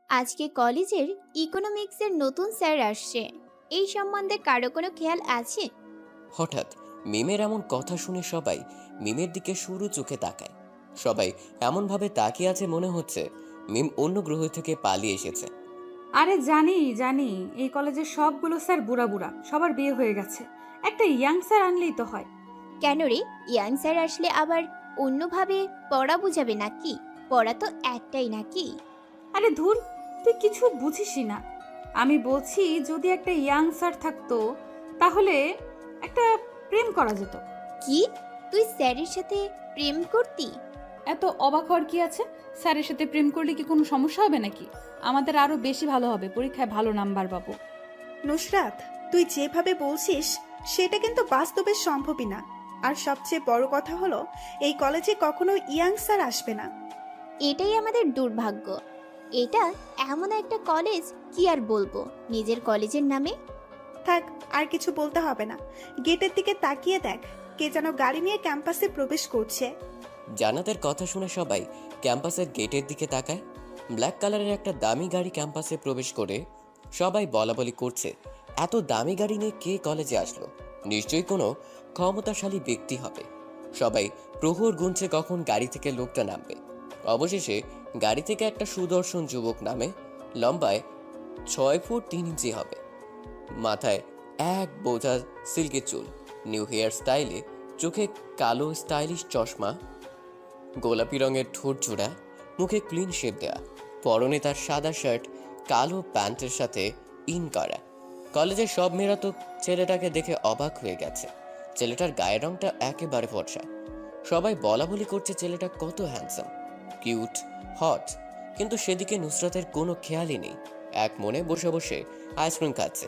আজকে কলেজের ইকোনমিক্সের নতুন স্যার আসছে। এই সম্বন্ধে কারো কোনো খেয়াল আছে? হঠাৎ মিমের এমন কথা শুনে সবাই মিমের দিকে সরু চোখে তাকায়। সবাই এমনভাবে তাকিয়ে আছে মনে হচ্ছে মিম অন্য গ্রহ থেকে পালিয়ে এসেছে। আরে জানি জানি, এই কলেজের সবগুলো স্যার বুড়া বুড়া, সবার বিয়ে হয়ে গেছে। একটা ইয়াং স্যার আনলেই তো হয়। কেন রে, ইয়াং স্যার আসলে আবার অন্যভাবে পড়া বুঝাবে নাকি? পড়া তো একটাই নাকি? আরে ধুর, তুই কিছু বুঝিসই না। আমি বলছি যদি একটা ইয়াং স্যার থাকতো তাহলে একটা প্রেম করা যেত। কি, তুই স্যারের সাথে প্রেম করতি? এত অবাক হওয়ার কি আছে? স্যারের সাথে প্রেম করলে কি কোনো সমস্যা হবে নাকি? আমাদের আরো বেশি ভালো হবে, পরীক্ষায় ভালো নাম্বার পাবো। নুসরাত, তুই যেভাবে বলছিস সেটা কিন্তু বাস্তবে সম্ভবই না। আর সবচেয়ে বড় কথা হলো এই কলেজে কখনো ইয়াং স্যার আসবে না। এটাই আমাদের দুর্ভাগ্য। এটা এমন একটা কলেজ, কি আর বলবো নিজের কলেজের নামে। থাক, আর কিছু বলতে হবে না। গেটের দিকে তাকিয়ে দেখ, কে যেন গাড়ি নিয়ে ক্যাম্পাসে প্রবেশ করছে। জান্নাতের কথা শুনে সবাই ক্যাম্পাসের গেটের দিকে তাকায়। ব্ল্যাক কালারের একটা দামি গাড়ি ক্যাম্পাসে প্রবেশ করে সবাই বলাবলি করছে, এত দামি গাড়ি নিয়ে কে কলেজে আসলো? নিশ্চয়ই কোনো ক্ষমতাশালী ব্যক্তি হবে। সবাই প্রহর গুনছে কখন গাড়ি থেকে লোকটা নামবে। অবশেষে গাড়ি থেকে একটা সুদর্শন যুবক নামে। লম্বায় 6 ফুট 3 ইঞ্চি হবে, মাথায় এক বোঝা সিল্কের চুল, নিউ হেয়ার স্টাইলে, চোখে কালো স্টাইলিশ চশমা, গোলাপি রঙের ঠোঁট জোড়া, মুখে ক্লিন শেপ দেওয়া, পরনে তার সাদা শার্ট কালো প্যান্টের সাথে ইন করা। কলেজের সব মেয়েরা তো ছেলেটাকে দেখে অবাক হয়ে গেছে। ছেলেটার গায়ের রংটা একেবারে ফর্সা। সবাই বলাবলি করছে ছেলেটা কত হ্যান্ডসাম, কিউট, হট। কিন্তু সেদিকে নুসরাতের কোনো খেয়ালই নেই। এক মনে বসে বসে আইসক্রিম খাচ্ছে।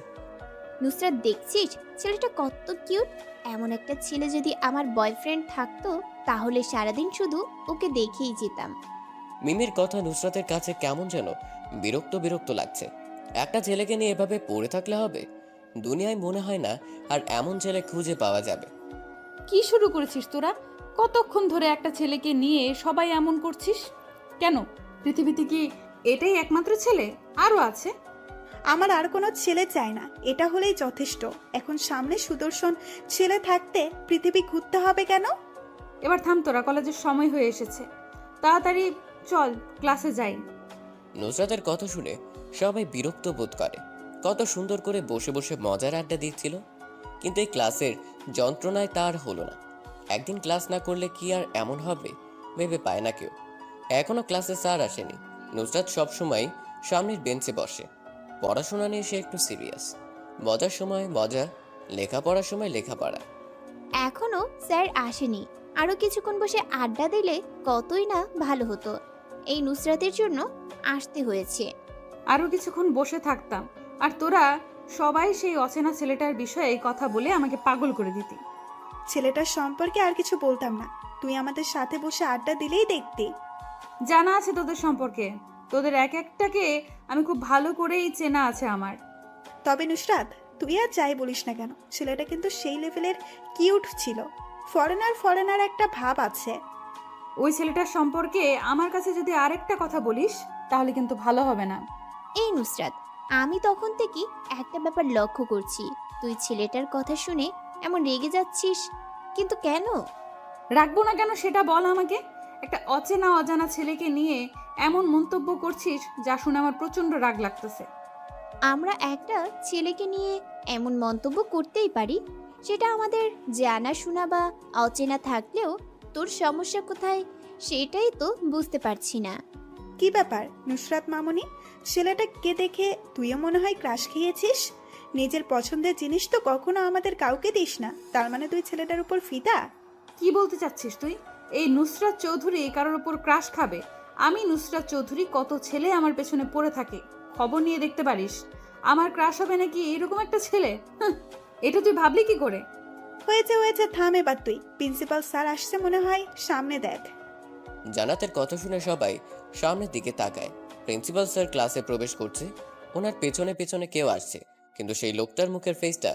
নুসরাত, দেখছিস ছেলেটা কত কিউট? এমন একটা ছেলে যদি আমার বয়ফ্রেন্ড থাকতো তাহলে সারাদিন শুধু ওকে দেখেই যেতাম। মিমির কথা নুসরাতের কাছে কেমন যেন বিরক্ত বিরক্ত লাগছে। একটা ছেলেকে নিয়ে এভাবে পড়ে থাকলে হবে? দুনিয়ায় মনে হয় না আর এমন ছেলে খুঁজে পাওয়া যাবে। কি শুরু করেছিস তোরা? কতক্ষণ ধরে একটা ছেলেকে নিয়ে সবাই এমন করছিস কেন? পৃথিবীতে কি এটাই একমাত্র ছেলে? আরো আছে। আমার আর কোনো ছেলে চাই না, এটা হলেই যথেষ্ট। এখন সামনে সুদর্শন ছেলে থাকতে পৃথিবী ঘুরতে হবে কেন? এবার থাম তোরা, কলেজের সময় হয়ে এসেছে। তাড়াতাড়ি চল, ক্লাসে যাই। নুসরাতের কথা শুনে সবাই বিরক্ত বোধ করে। কত সুন্দর করে বসে বসে মজার আড্ডা দিচ্ছিল, কিন্তু এই ক্লাসের যন্ত্রণায় তার হলো না। একদিন ক্লাস না করলে কি আর এমন হবে ভেবে পায় না কেউ। এখনো ক্লাসে স্যার আসেনি। নুসরাত সবসময় সামনের বেঞ্চে বসে। পড়াশোনা নিয়ে সে একটু সিরিয়াস। মজার সময় মজা, লেখাপড়ার সময় লেখাপড়া। এখনো স্যার আসেনি, আরো কিছুক্ষণ বসে আড্ডা দিলে কতই না ভালো হতো। এই নুসরাতের জন্য আসতে হয়েছে। আরো কিছুক্ষণ বসে থাকতাম, আর তোরা সবাই সেই অচেনা ছেলেটার বিষয়ে কথা বলে আমাকে পাগল করে দিতি। ছেলেটার সম্পর্কে আর কিছু বলতাম না, তুই আমাদের সাথে বসে আড্ডা দিলেই দেখতি। জানা আছে তোদের সম্পর্কে, তোদের এক একটাকে আমি খুব ভালো করেই চেনা আছে আমার। তবে নুসরাত, তুই আর যাই বলিস না কেন, ছেলেটা কিন্তু সেই লেভেলের কিউট ছিল। ফরেনার ফরেনার একটা ভাব আছে। ওই ছেলেটার সম্পর্কে আমার কাছে যদি আরেকটা কথা বলিস তাহলে কিন্তু ভালো হবে না। এই নুসরাত, আমি তখন থেকে একটা ব্যাপার লক্ষ্য করছি, তুই ছেলেটার কথা শুনে এমন রেগে যাচ্ছিস, কিন্তু কেন? রাখবো না কেন সেটা বল আমাকে। একটা অচেনা অজানা ছেলেকে নিয়ে এমন মন্তব্য করছিস যা শুনে আমার প্রচন্ড রাগ লাগতেছে। আমরা একটা ছেলেকে নিয়ে এমন মন্তব্য করতেই পারি, সেটা আমাদের জানা শোনা বা অচেনা থাকলেও তোর সমস্যা কোথায় সেটাই তো বুঝতে পারছি না। কি ব্যাপার নুসরাত মামনি, ছেলেটাকে দেখে তুইও মনে হয় ক্রাশ খেয়েছিস? নিজের পছন্দের জিনিস তো কখনো আমাদের কাউকে দিস না, তার মানে তুই ছেলেটার উপর ফিদা? কি বলতে চাচ্ছিস তুই? এই নুসরাত চৌধুরী কারোর ওপর ক্রাশ খাবে? আমি নুসরাত চৌধুরী, কত ছেলে আমার পেছনে পড়ে থাকে, খবর নিয়ে দেখতে পারিস। আমার ক্রাশ হবে নাকি এরকম একটা ছেলে? হাহ, এটা তুই ভাবলি কি করে? হয়েছে হয়েছে, থাম এবার তুই। প্রিন্সিপাল স্যার আসছে মনে হয়, সামনে দেখ। জান্নাতের কথা শুনে সবাই সামনের দিকে তাকায়। প্রিন্সিপাল স্যার ক্লাসে প্রবেশ করছে। ওনার পেছনে পেছনে কেউ আসছে, কিন্তু সেই লোকটার মুখের ফেসটা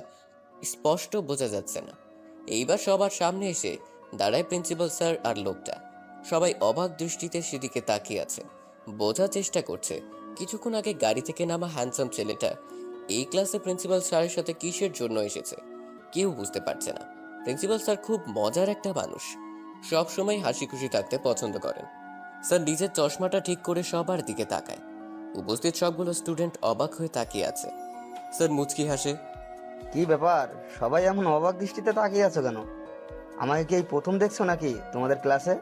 স্পষ্ট বোঝা যাচ্ছে না। এইবার সবার সামনে এসে দাঁড়ায় প্রিন্সিপাল স্যার আর লোকটা। সবাই অবাক দৃষ্টিতে সেদিকে তাকিয়ে আছে, বোঝার চেষ্টা করছে কিছুক্ষণ আগে গাড়ি থেকে নামা হ্যান্ডসাম ছেলেটা এই ক্লাসে প্রিন্সিপাল স্যারের সাথে কিসের জন্য এসেছে কেউ বুঝতে পারছে না। প্রিন্সিপাল স্যার খুব মজার একটা মানুষ, সব সময় হাসি খুশি থাকতে পছন্দ করেন। স্যার নিজের চশমাটা ঠিক করে সবার দিকে তাকায়। উপস্থিত সবগুলো স্টুডেন্ট অবাক হয়ে তাকিয়ে আছে। স্যার মুচকি হাসে। কি ব্যাপার, সবাই এমন অবাক দৃষ্টিতে তাকিয়ে আছো কেন? আমাকে কি এই প্রথম দেখছো নাকি তোমাদের ক্লাসে?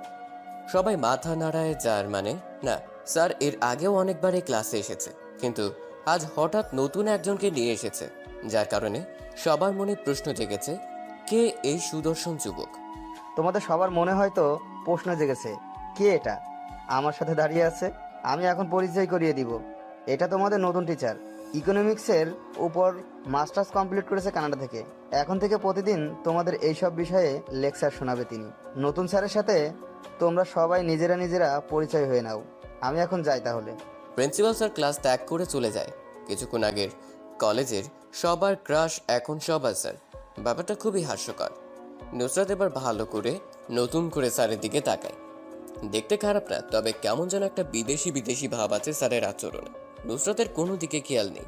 সবাই মাথা নাড়ায়, যার মানে না, স্যার এর আগেও অনেকবার এই ক্লাসে এসেছে, কিন্তু আজ হঠাৎ নতুন একজনকে নিয়ে এসেছে, যার কারণে সবার মনে প্রশ্ন জেগেছে, কে এই সুদর্শন যুবক। তোমাদের সবার মনে হয়তো প্রশ্ন জেগেছে, কে এটা আমার সাথে দাঁড়িয়ে আছে? আমি এখন পরিচয় করিয়ে দিব। এটা তোমাদের নতুন টিচার, ইকোনমিক্সের উপর মাস্টার্স কমপ্লিট করেছে কানাডা থেকে। এখন থেকে প্রতিদিন তোমাদের এইসব বিষয়ে লেকচার শোনাবে তিনি। নতুন স্যারের সাথে তোমরা সবাই নিজেরা নিজেরা পরিচয় হয়ে নাও। আমি এখন যাই তাহলে। প্রিন্সিপাল স্যার ক্লাস ত্যাগ করে চলে যায়। কিছুক্ষণ আগের কলেজের সবার ক্রাশ এখন সবার স্যার। ব্যাপারটা খুবই হাস্যকর। নুসরাত এবার ভালো করে নতুন করে স্যারের দিকে তাকায়। দেখতে খারাপ না, তবে কেমন যেন একটা বিদেশি বিদেশি ভাব আছে স্যারের আচরণে। নুসরাতের কোনো দিকে খেয়াল নেই,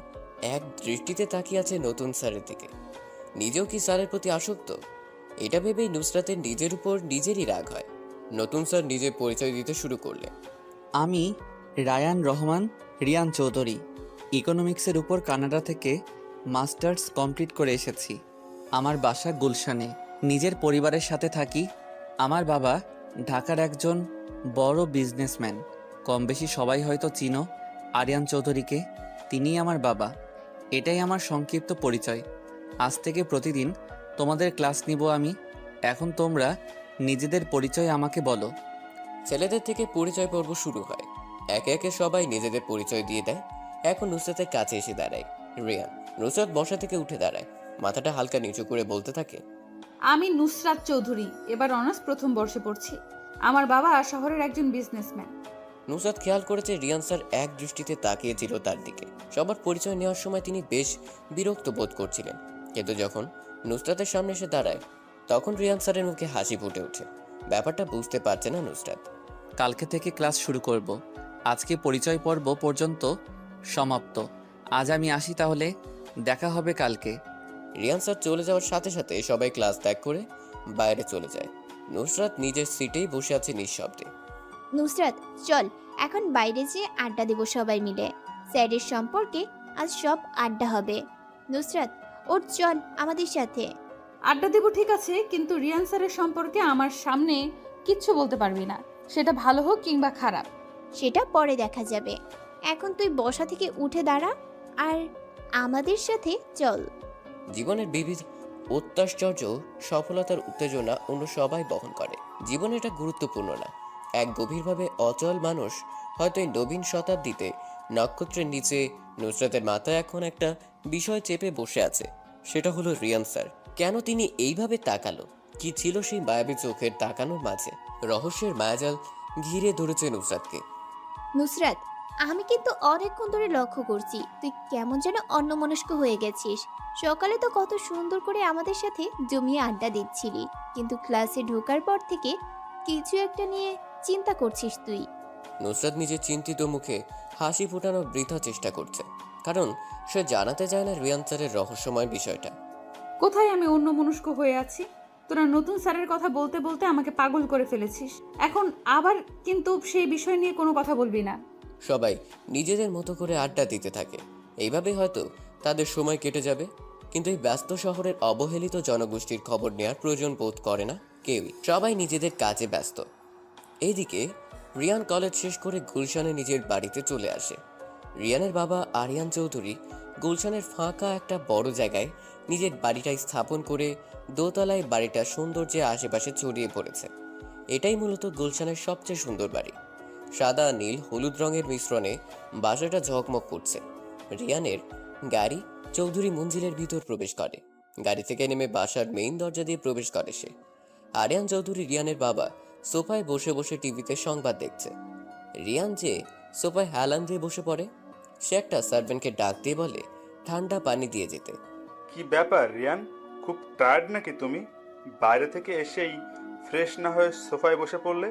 এক দৃষ্টিতে তাকিয়ে আছে নতুন স্যারের দিকে। নিজেও কি স্যারের প্রতি আসক্ত? এটা ভেবেই নুসরাতের নিজের উপর নিজেরই রাগ হয়। নতুন স্যার নিজের পরিচয় দিতে শুরু করলেন। আমি রায়ান রহমান রিয়ান চৌধুরী, ইকোনমিক্সের উপর কানাডা থেকে মাস্টার্স কমপ্লিট করে এসেছি। আমার বাসা গুলশানে, নিজের পরিবারের সাথে থাকি। আমার বাবা ঢাকার একজন বড় বিজনেসম্যান। কম বেশি সবাই হয়তো চিনো আরিয়ান চৌধুরীকে, তিনিই আমার বাবা। এটাই আমার সংক্ষিপ্ত পরিচয়। আজ থেকে প্রতিদিন তোমাদের ক্লাস নিব আমি। এখন তোমরা নিজেদের পরিচয় আমাকে বলো। ছেলেদের থেকে পরিচয় পর্ব শুরু হয়। একে একে সবাই নিজেদের পরিচয় দিয়ে দেয়। এখন নুসরাতের কাছে এসে দাঁড়ায় রিয়ান। নুসরাত বসা থেকে উঠে দাঁড়ায়, মাথাটা হালকা নিচু করে বলতে থাকে, আমি নুসরাত চৌধুরী, এবার অনার্স প্রথম বর্ষে পড়ছি। আমার বাবা শহরের একজন বিজনেসম্যান। নুসরাত খেয়াল করেছে রিয়ান স্যার এক দৃষ্টিতে তাকিয়েছিল তার দিকে। সবার পরিচয় নেওয়ার সময় তিনি বেশ বিরক্ত বোধ করছিলেন, কিন্তু যখন নুসরাতের সামনে এসে দাঁড়ায় তখন রিয়ান স্যারের মুখে হাসি ফুটে ওঠে। ব্যাপারটা বুঝতে পারছে না নুসরাত। কালকে থেকে ক্লাস শুরু করব। আজকে পরিচয় পর্ব পর্যন্ত সমাপ্ত। আজ আমি আসি তাহলে, দেখা হবে কালকে। রিয়ান স্যার চলে যাওয়ার সাথে সাথে সবাই ক্লাস ত্যাগ করে বাইরে চলে যায়। নুসরাত নিজের সিটেই বসে আছে নিঃশব্দে। নুসরাত, চল এখন বাইরে যেয়ে আড্ডা দেবো সবাই মিলে। স্যারের সম্পর্কে আজ সব আড্ডা হবে। নুসরাত, ওর চল আমাদের সাথে। আড্ডা দেব ঠিক আছে, কিন্তু রিয়ান স্যারের সম্পর্কে আমার সামনে কিচ্ছু বলতে পারবি না, সেটা ভালো হোক কিংবা খারাপ। সেটা পরে দেখা যাবে। এখন তুই বসা থেকে উঠে দাঁড়া আর আমাদের সাথে চল। জীবনের বিবিধ অত্যাশ্চর্য সফলতার উত্তেজনা অন্য সবাই বহন করে। জীবন এটা গুরুত্বপূর্ণ না, এক গভীরভাবে অচল মানুষ হয়তো এই নবীন শতাব্দীতে নক্ষত্রের নিচে। নুসরাতের মাথায় এখন একটা বিষয় চেপে বসে আছে, সেটা হলো রিয়ান স্যার। কেন তিনি এইভাবে তাকালো? কি ছিল সেই মায়াবী চোখের তাকানোর মাঝে? রহস্যের মায়াজাল ঘিরে ধরেছে নুসরাতকে। নুসরাত, আমি কিন্তু অনেকক্ষণ ধরে লক্ষ্য করছি তুই কেমন যেন অন্যমনস্ক হয়ে গেছিস। সকালে তো কত সুন্দর করে আমাদের সাথে জমিয়ে আড্ডা দিচ্ছিলি, কিন্তু ক্লাসে ঢোকার পর থেকে কিছু একটা নিয়ে চিন্তা করছিস তুই। নুসরাত নিজের চিন্তিত মুখে হাসি ফোটানোর বৃথা চেষ্টা করছে, কারণ সে জানাতে চায় না রিয়ান স্যারের রহস্যময় বিষয়টা। কোথায় আমি অন্যমনস্ক হয়ে আছি? তোরা নতুন স্যারের কথা বলতে বলতে আমাকে পাগল করে ফেলেছিস। এখন আবার কিন্তু সেই বিষয় নিয়ে কোনো কথা বলবি না। সবাই নিজেদের মতো করে আড্ডা দিতে থাকে। এইভাবে হয়তো তাদের সময় কেটে যাবে, কিন্তু এই ব্যস্ত শহরের অবহেলিত জনগোষ্ঠীর খবর নেওয়ার প্রয়োজন বোধ করে না কেউই। সবাই নিজেদের কাজে ব্যস্ত। এইদিকে রিয়ান কলেজ শেষ করে গুলশানে নিজের বাড়িতে চলে আসে। রিয়ানের বাবা আরিয়ান চৌধুরী গুলশানের ফাঁকা একটা বড় জায়গায় নিজের বাড়িটা স্থাপন করে দোতলায় বাড়িটা সৌন্দর্যে আশেপাশে ছড়িয়ে পড়েছে। এটাই মূলত গুলশানের সবচেয়ে সুন্দর বাড়ি। সাদা নীল হলুদ রঙের মিশ্রণে বাসাটা ঝকমক করছে। রিয়ানের গাড়ি চৌধুরী মঞ্জিলের ভিতর প্রবেশ করে। গাড়ি থেকে নেমে বাসার মেইন দরজা দিয়ে প্রবেশ করে সে। আরিয়ান চৌধুরী রিয়ানের বাবা সোফায় বসে বসে টিভিতে সংবাদ দেখছে। রিয়ান যে সোফায় হেলান দিয়ে বসে পড়ে। সে একটা সার্ভেন্টকে ডাক দিয়ে বলে ঠান্ডা পানি দিয়ে যেতে। কি ব্যাপার রিয়ান, খুব টায়ার্ড নাকি তুমি? বাইরে থেকে এসেই ফ্রেশ না হয়ে সোফায় বসে পড়লে?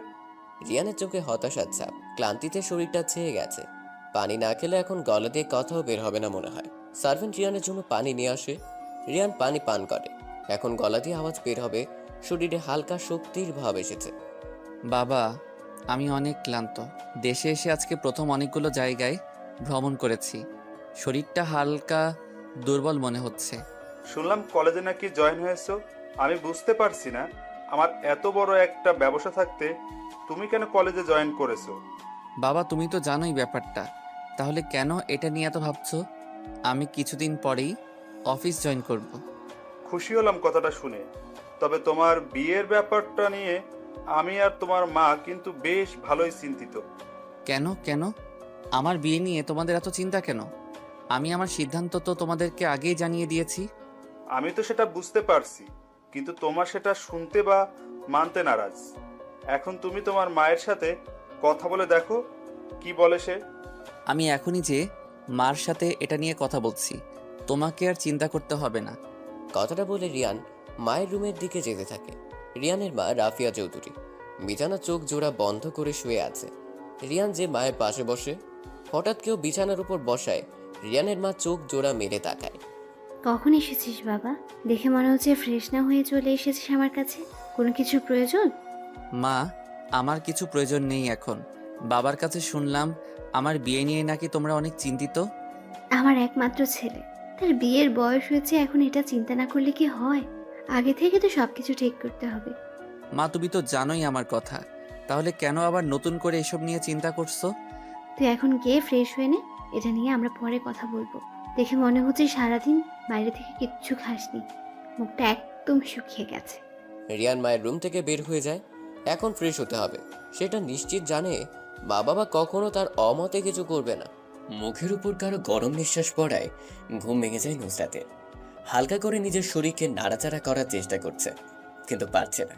রিয়ানের চোখে হতাশার ছাপ, ক্লান্তিতে শরীরটা ছেয়ে গেছে। পানি না খেলে এখন গলা দিয়ে কথাও বের হবে না মনে হয়। সার্ভেন্ট রিয়ানের জন্য পানি নিয়ে আসে। রিয়ান পানি পান করে। এখন গলা দিয়ে আওয়াজ বের হবে, শরীরে হালকা শক্তির ভাব এসেছে। বাবা, আমি অনেক ক্লান্ত। দেশে এসে আজকে প্রথম অনেকগুলো জায়গায় ভ্রমণ করেছি। শরীরটা হালকা দুর্বল মনে হচ্ছে। শুনলাম কলেজে নাকি জয়েন হয়েছো। আমি বুঝতে পারছি না, আমার এত বড় একটা ব্যবসা থাকতে তুমি কেন কলেজে জয়েন করেছো? বাবা, তুমি তো জানোই ব্যাপারটা, তাহলে কেন এটা নিয়ে এত ভাবছো? আমি কিছুদিন পরেই অফিস জয়েন করব। খুশি হলাম কথাটা শুনে, তবে তোমার বিয়ের ব্যাপারটা নিয়ে আমি আর তোমার মা কিন্তু বেশ ভালোই চিন্তিত। কেন কেন আমার বিয়ে নিয়ে তোমাদের এত চিন্তা কেন? আমি আমার সিদ্ধান্ত তো তোমাদেরকে আগেই জানিয়ে দিয়েছি। আমি তো সেটা বুঝতে পারছি, কিন্তু তোমার সেটা শুনতে বা মানতে নারাজ। এখন তুমি তোমার মায়ের সাথে কথা বলে দেখো কি বলে সে। আমি এখনই যে মার সাথে এটা নিয়ে কথা বলছি, তোমাকে আর চিন্তা করতে হবে না। কথাটা বলে রিয়ান মায়ের রুমের দিকে যেতে থাকে। রিয়ানের মা রাফিয়া চৌধুরী বিছানা চোখ জোড়া বন্ধ করে শুয়ে আছে। রিয়ান যে মায়ের পাশে বসে, হঠাৎ কেউ বিছানার উপর বসায়। রিয়ানের মা চোখ জোড়া মেরে তাকায়। কখন এসেছিস বাবা? দেখে মনে হচ্ছে ফ্রেশ না হয়ে চলে এসেছিস আমার কাছে। কোনো কিছু প্রয়োজন? মা, আমার কিছু প্রয়োজন নেই এখন। বাবার কাছে শুনলাম আমার বিয়ে নিয়ে নাকি তোমরা অনেক চিন্তিত। আমার একমাত্র ছেলে, তার বিয়ের বয়স হয়েছে, এখন এটা চিন্তা না করলে কি হয়? আগে থেকে তো সবকিছু ঠিক করতে হবে। মা, তুমি তো জানোই আমার কথা, তাহলে কেন আবার নতুন করে এসব নিয়ে চিন্তা করছো? তুই এখন গিয়ে ফ্রেশ হয়ে নে, এটা নিয়ে আমরা পরে কথা বলবো। দেখে মনে হচ্ছে সারাদিন বাইরে থেকে কিচ্ছু খাসনি, মুখটা একদম শুকিয়ে গেছে। রিয়ান মায়ের রুম থেকে বের হয়ে যায়। এখন ফ্রেশ হতে হবে, সেটা নিশ্চিত জানে মা বাবা কখনো তার অমতে কিছু করবে না। মুখের উপর কারো গরম নিঃশ্বাস পড়ায় ঘুম ভেঙে যায় নুসরাতের। হালকা করে নিজের শরীরকে নাড়াচাড়া করার চেষ্টা করছে, কিন্তু পারছে না।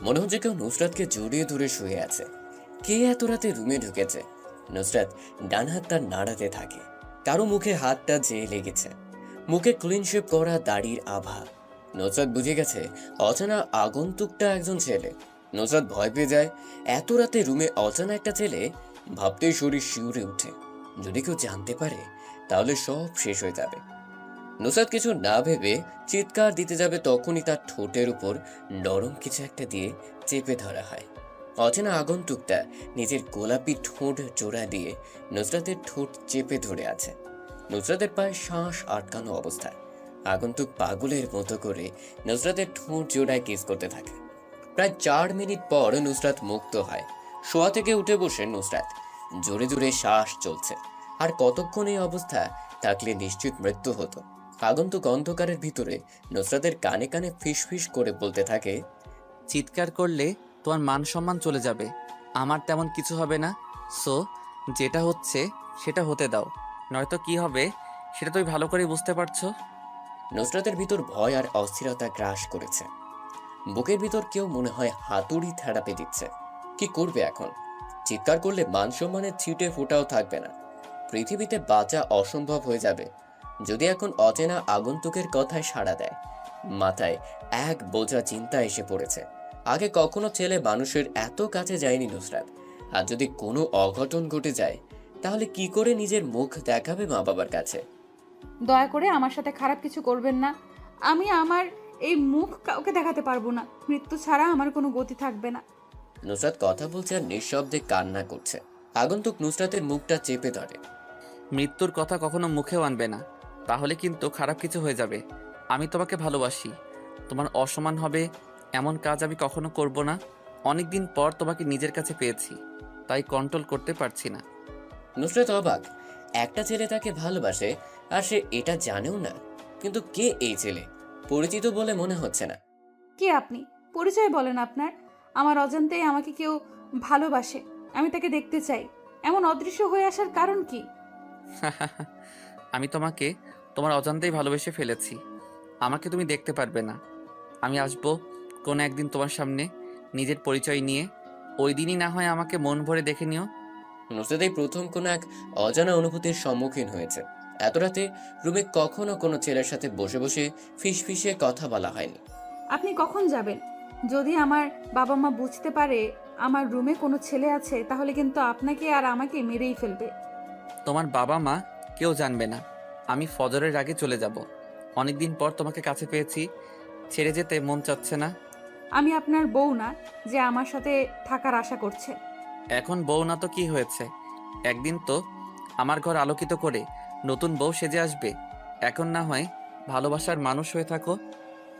মনে হচ্ছে কেউ নুসরাতকে জড়িয়ে ধরে শুয়ে আছে। কে এত রাতে রুমে ঢুকেছে? নুসরাত ডান হাত তার নাড়াতে থাকে। কারো মুখে হাতটা যেয়ে লেগেছে, মুখে ক্লিন শেপ করা দাড়ির আভা। নুসরাত বুঝে গেছে অজানা আগন্তুকটা একজন ছেলে। নুসরাত ভয় পেয়ে যায়। এত রাতে রুমে অজানা একটা ছেলে, ভাবতেই শরীর শিউরে ওঠে। যদি কেউ জানতে পারে তাহলে সব শেষ হয়ে যাবে। নুসরাত কিছু না ভেবে চিৎকার দিতে যাবে, তখনই তার ঠোঁটের উপর নরম কিছু একটা দিয়ে চেপে ধরা হয়। অচেনা আগন্তুকটা নিজের গোলাপি ঠোঁট জোড়া দিয়ে নুসরাতের ঠোঁট চেপে ধরে আছে। নুসরাতের পায়ে শ্বাস আটকানো অবস্থায় আগন্তুক পাগলের মতো করে নুসরাতের ঠোঁট জোড়ায় কিস করতে থাকে। প্রায় 4 মিনিট পর নুসরাত মুক্ত হয়। শোয়া থেকে উঠে বসে নুসরাত। জোরে জোরে শ্বাস চলছে। আর কতক্ষণ এই অবস্থা থাকলে নিশ্চিত মৃত্যু হতো। আগন্তুক অন্ধকারের ভিতরে নুসরাতের কানে কানে ফিসফিস করে বলতে থাকে, চিৎকার করলে তোমার মান সম্মান চলে যাবে, আমার তেমন কিছু হবে না। সো যেটা হচ্ছে সেটা হতে দাও, নয়তো কি হবে সেটা তুমি ভালো করে বুঝতে পারছো। নুসরাতের ভিতর ভয় আর অস্থিরতা গ্রাস করেছে। বুকের ভিতর কেউ মনে হয় হাতুড়ি থেরাপি দিচ্ছে। কি করবে এখন? চিৎকার করলে মান সম্মানের ছিটে ফোটাও থাকবে না। পৃথিবীতে বাঁচা অসম্ভব হয়ে যাবে যদি এখন অচেনা আগন্তুকের কথায় সাড়া দেয়। মাথায় এক বোঝা চিন্তা এসে পড়েছে। আগে কখনো ছেলে মানুষের এত কাছে যায়নি নুসরাত। আর যদি কোনো অঘটন ঘটে যায় তাহলে কি করে নিজের মুখ দেখাবে মা বাবার কাছে? দয়া করে আমার সাথে খারাপ কিছু করবেন না। আমি আমার এই মুখ কাউকে দেখাতে পারবো না। মৃত্যু ছাড়া আমার কোনো গতি থাকবে না। নুসরাত কথা বলছে আর নিঃশব্দে কান্না করছে। আগন্তুক নুসরাতের মুখটা চেপে ধরে। মৃত্যুর কথা কখনো মুখেও আনবে না, তাহলে কিন্তু খারাপ কিছু হয়ে যাবে। আমি তোমাকে ভালোবাসি, তোমার অসম্মান হবে এমন কাজ আমি কখনো করব না। অনেকদিন পর তোমাকে নিজের কাছে পেয়েছি, তাই কন্ট্রোল করতে পারছি না। নুসরাত অবাক। একটা ছেলে তাকে ভালোবাসে আর সে এটা জানেও না। কিন্তু কে এই ছেলে? পরিচিত বলে মনে হচ্ছে না। কে আপনি? পরিচয় বলেন আপনার। আমার অজান্তেই আমাকে কেউ ভালোবাসে, আমি তাকে দেখতে চাই। এমন অদৃশ্য হয়ে আসার কারণ কি? আমি তোমাকে তোমার অজান্তেই ভালোবেসে ফেলেছি। আমাকে তুমি দেখতে পারবে না। আমি আসবো কোনো একদিন তোমার সামনে নিজের পরিচয় নিয়ে, ওই দিনই না হয় আমাকে মন ভরে দেখে নিও। নুসরাত এই প্রথম কোনো এক অজানা অনুভূতির সম্মুখীন হয়েছে। এত রাতে রুমে কখনো কোনো ছেলের সাথে বসে বসে ফিসফিসে কথা বলা হয়নি। আপনি কখন যাবেন? যদি আমার বাবা মা বুঝতে পারে আমার রুমে কোনো ছেলে আছে তাহলে কিন্তু আপনাকে আর আমাকে মেরেই ফেলবে। তোমার বাবা মা কেউ জানবে না। আমি ফজরের আগে চলে যাব। অনেকদিন পর তোমাকে কাছে পেয়েছি, ছেড়ে যেতে মন চাচ্ছে না। আমি আপনার বউ না যে আমার সাথে থাকার আশা করছে। এখন বউ না তো কি হয়েছে, একদিন তো আমার ঘর আলোকিত করে নতুন বউ সেজে আসবে। এখন না হয় ভালোবাসার মানুষ হয়ে থাকো।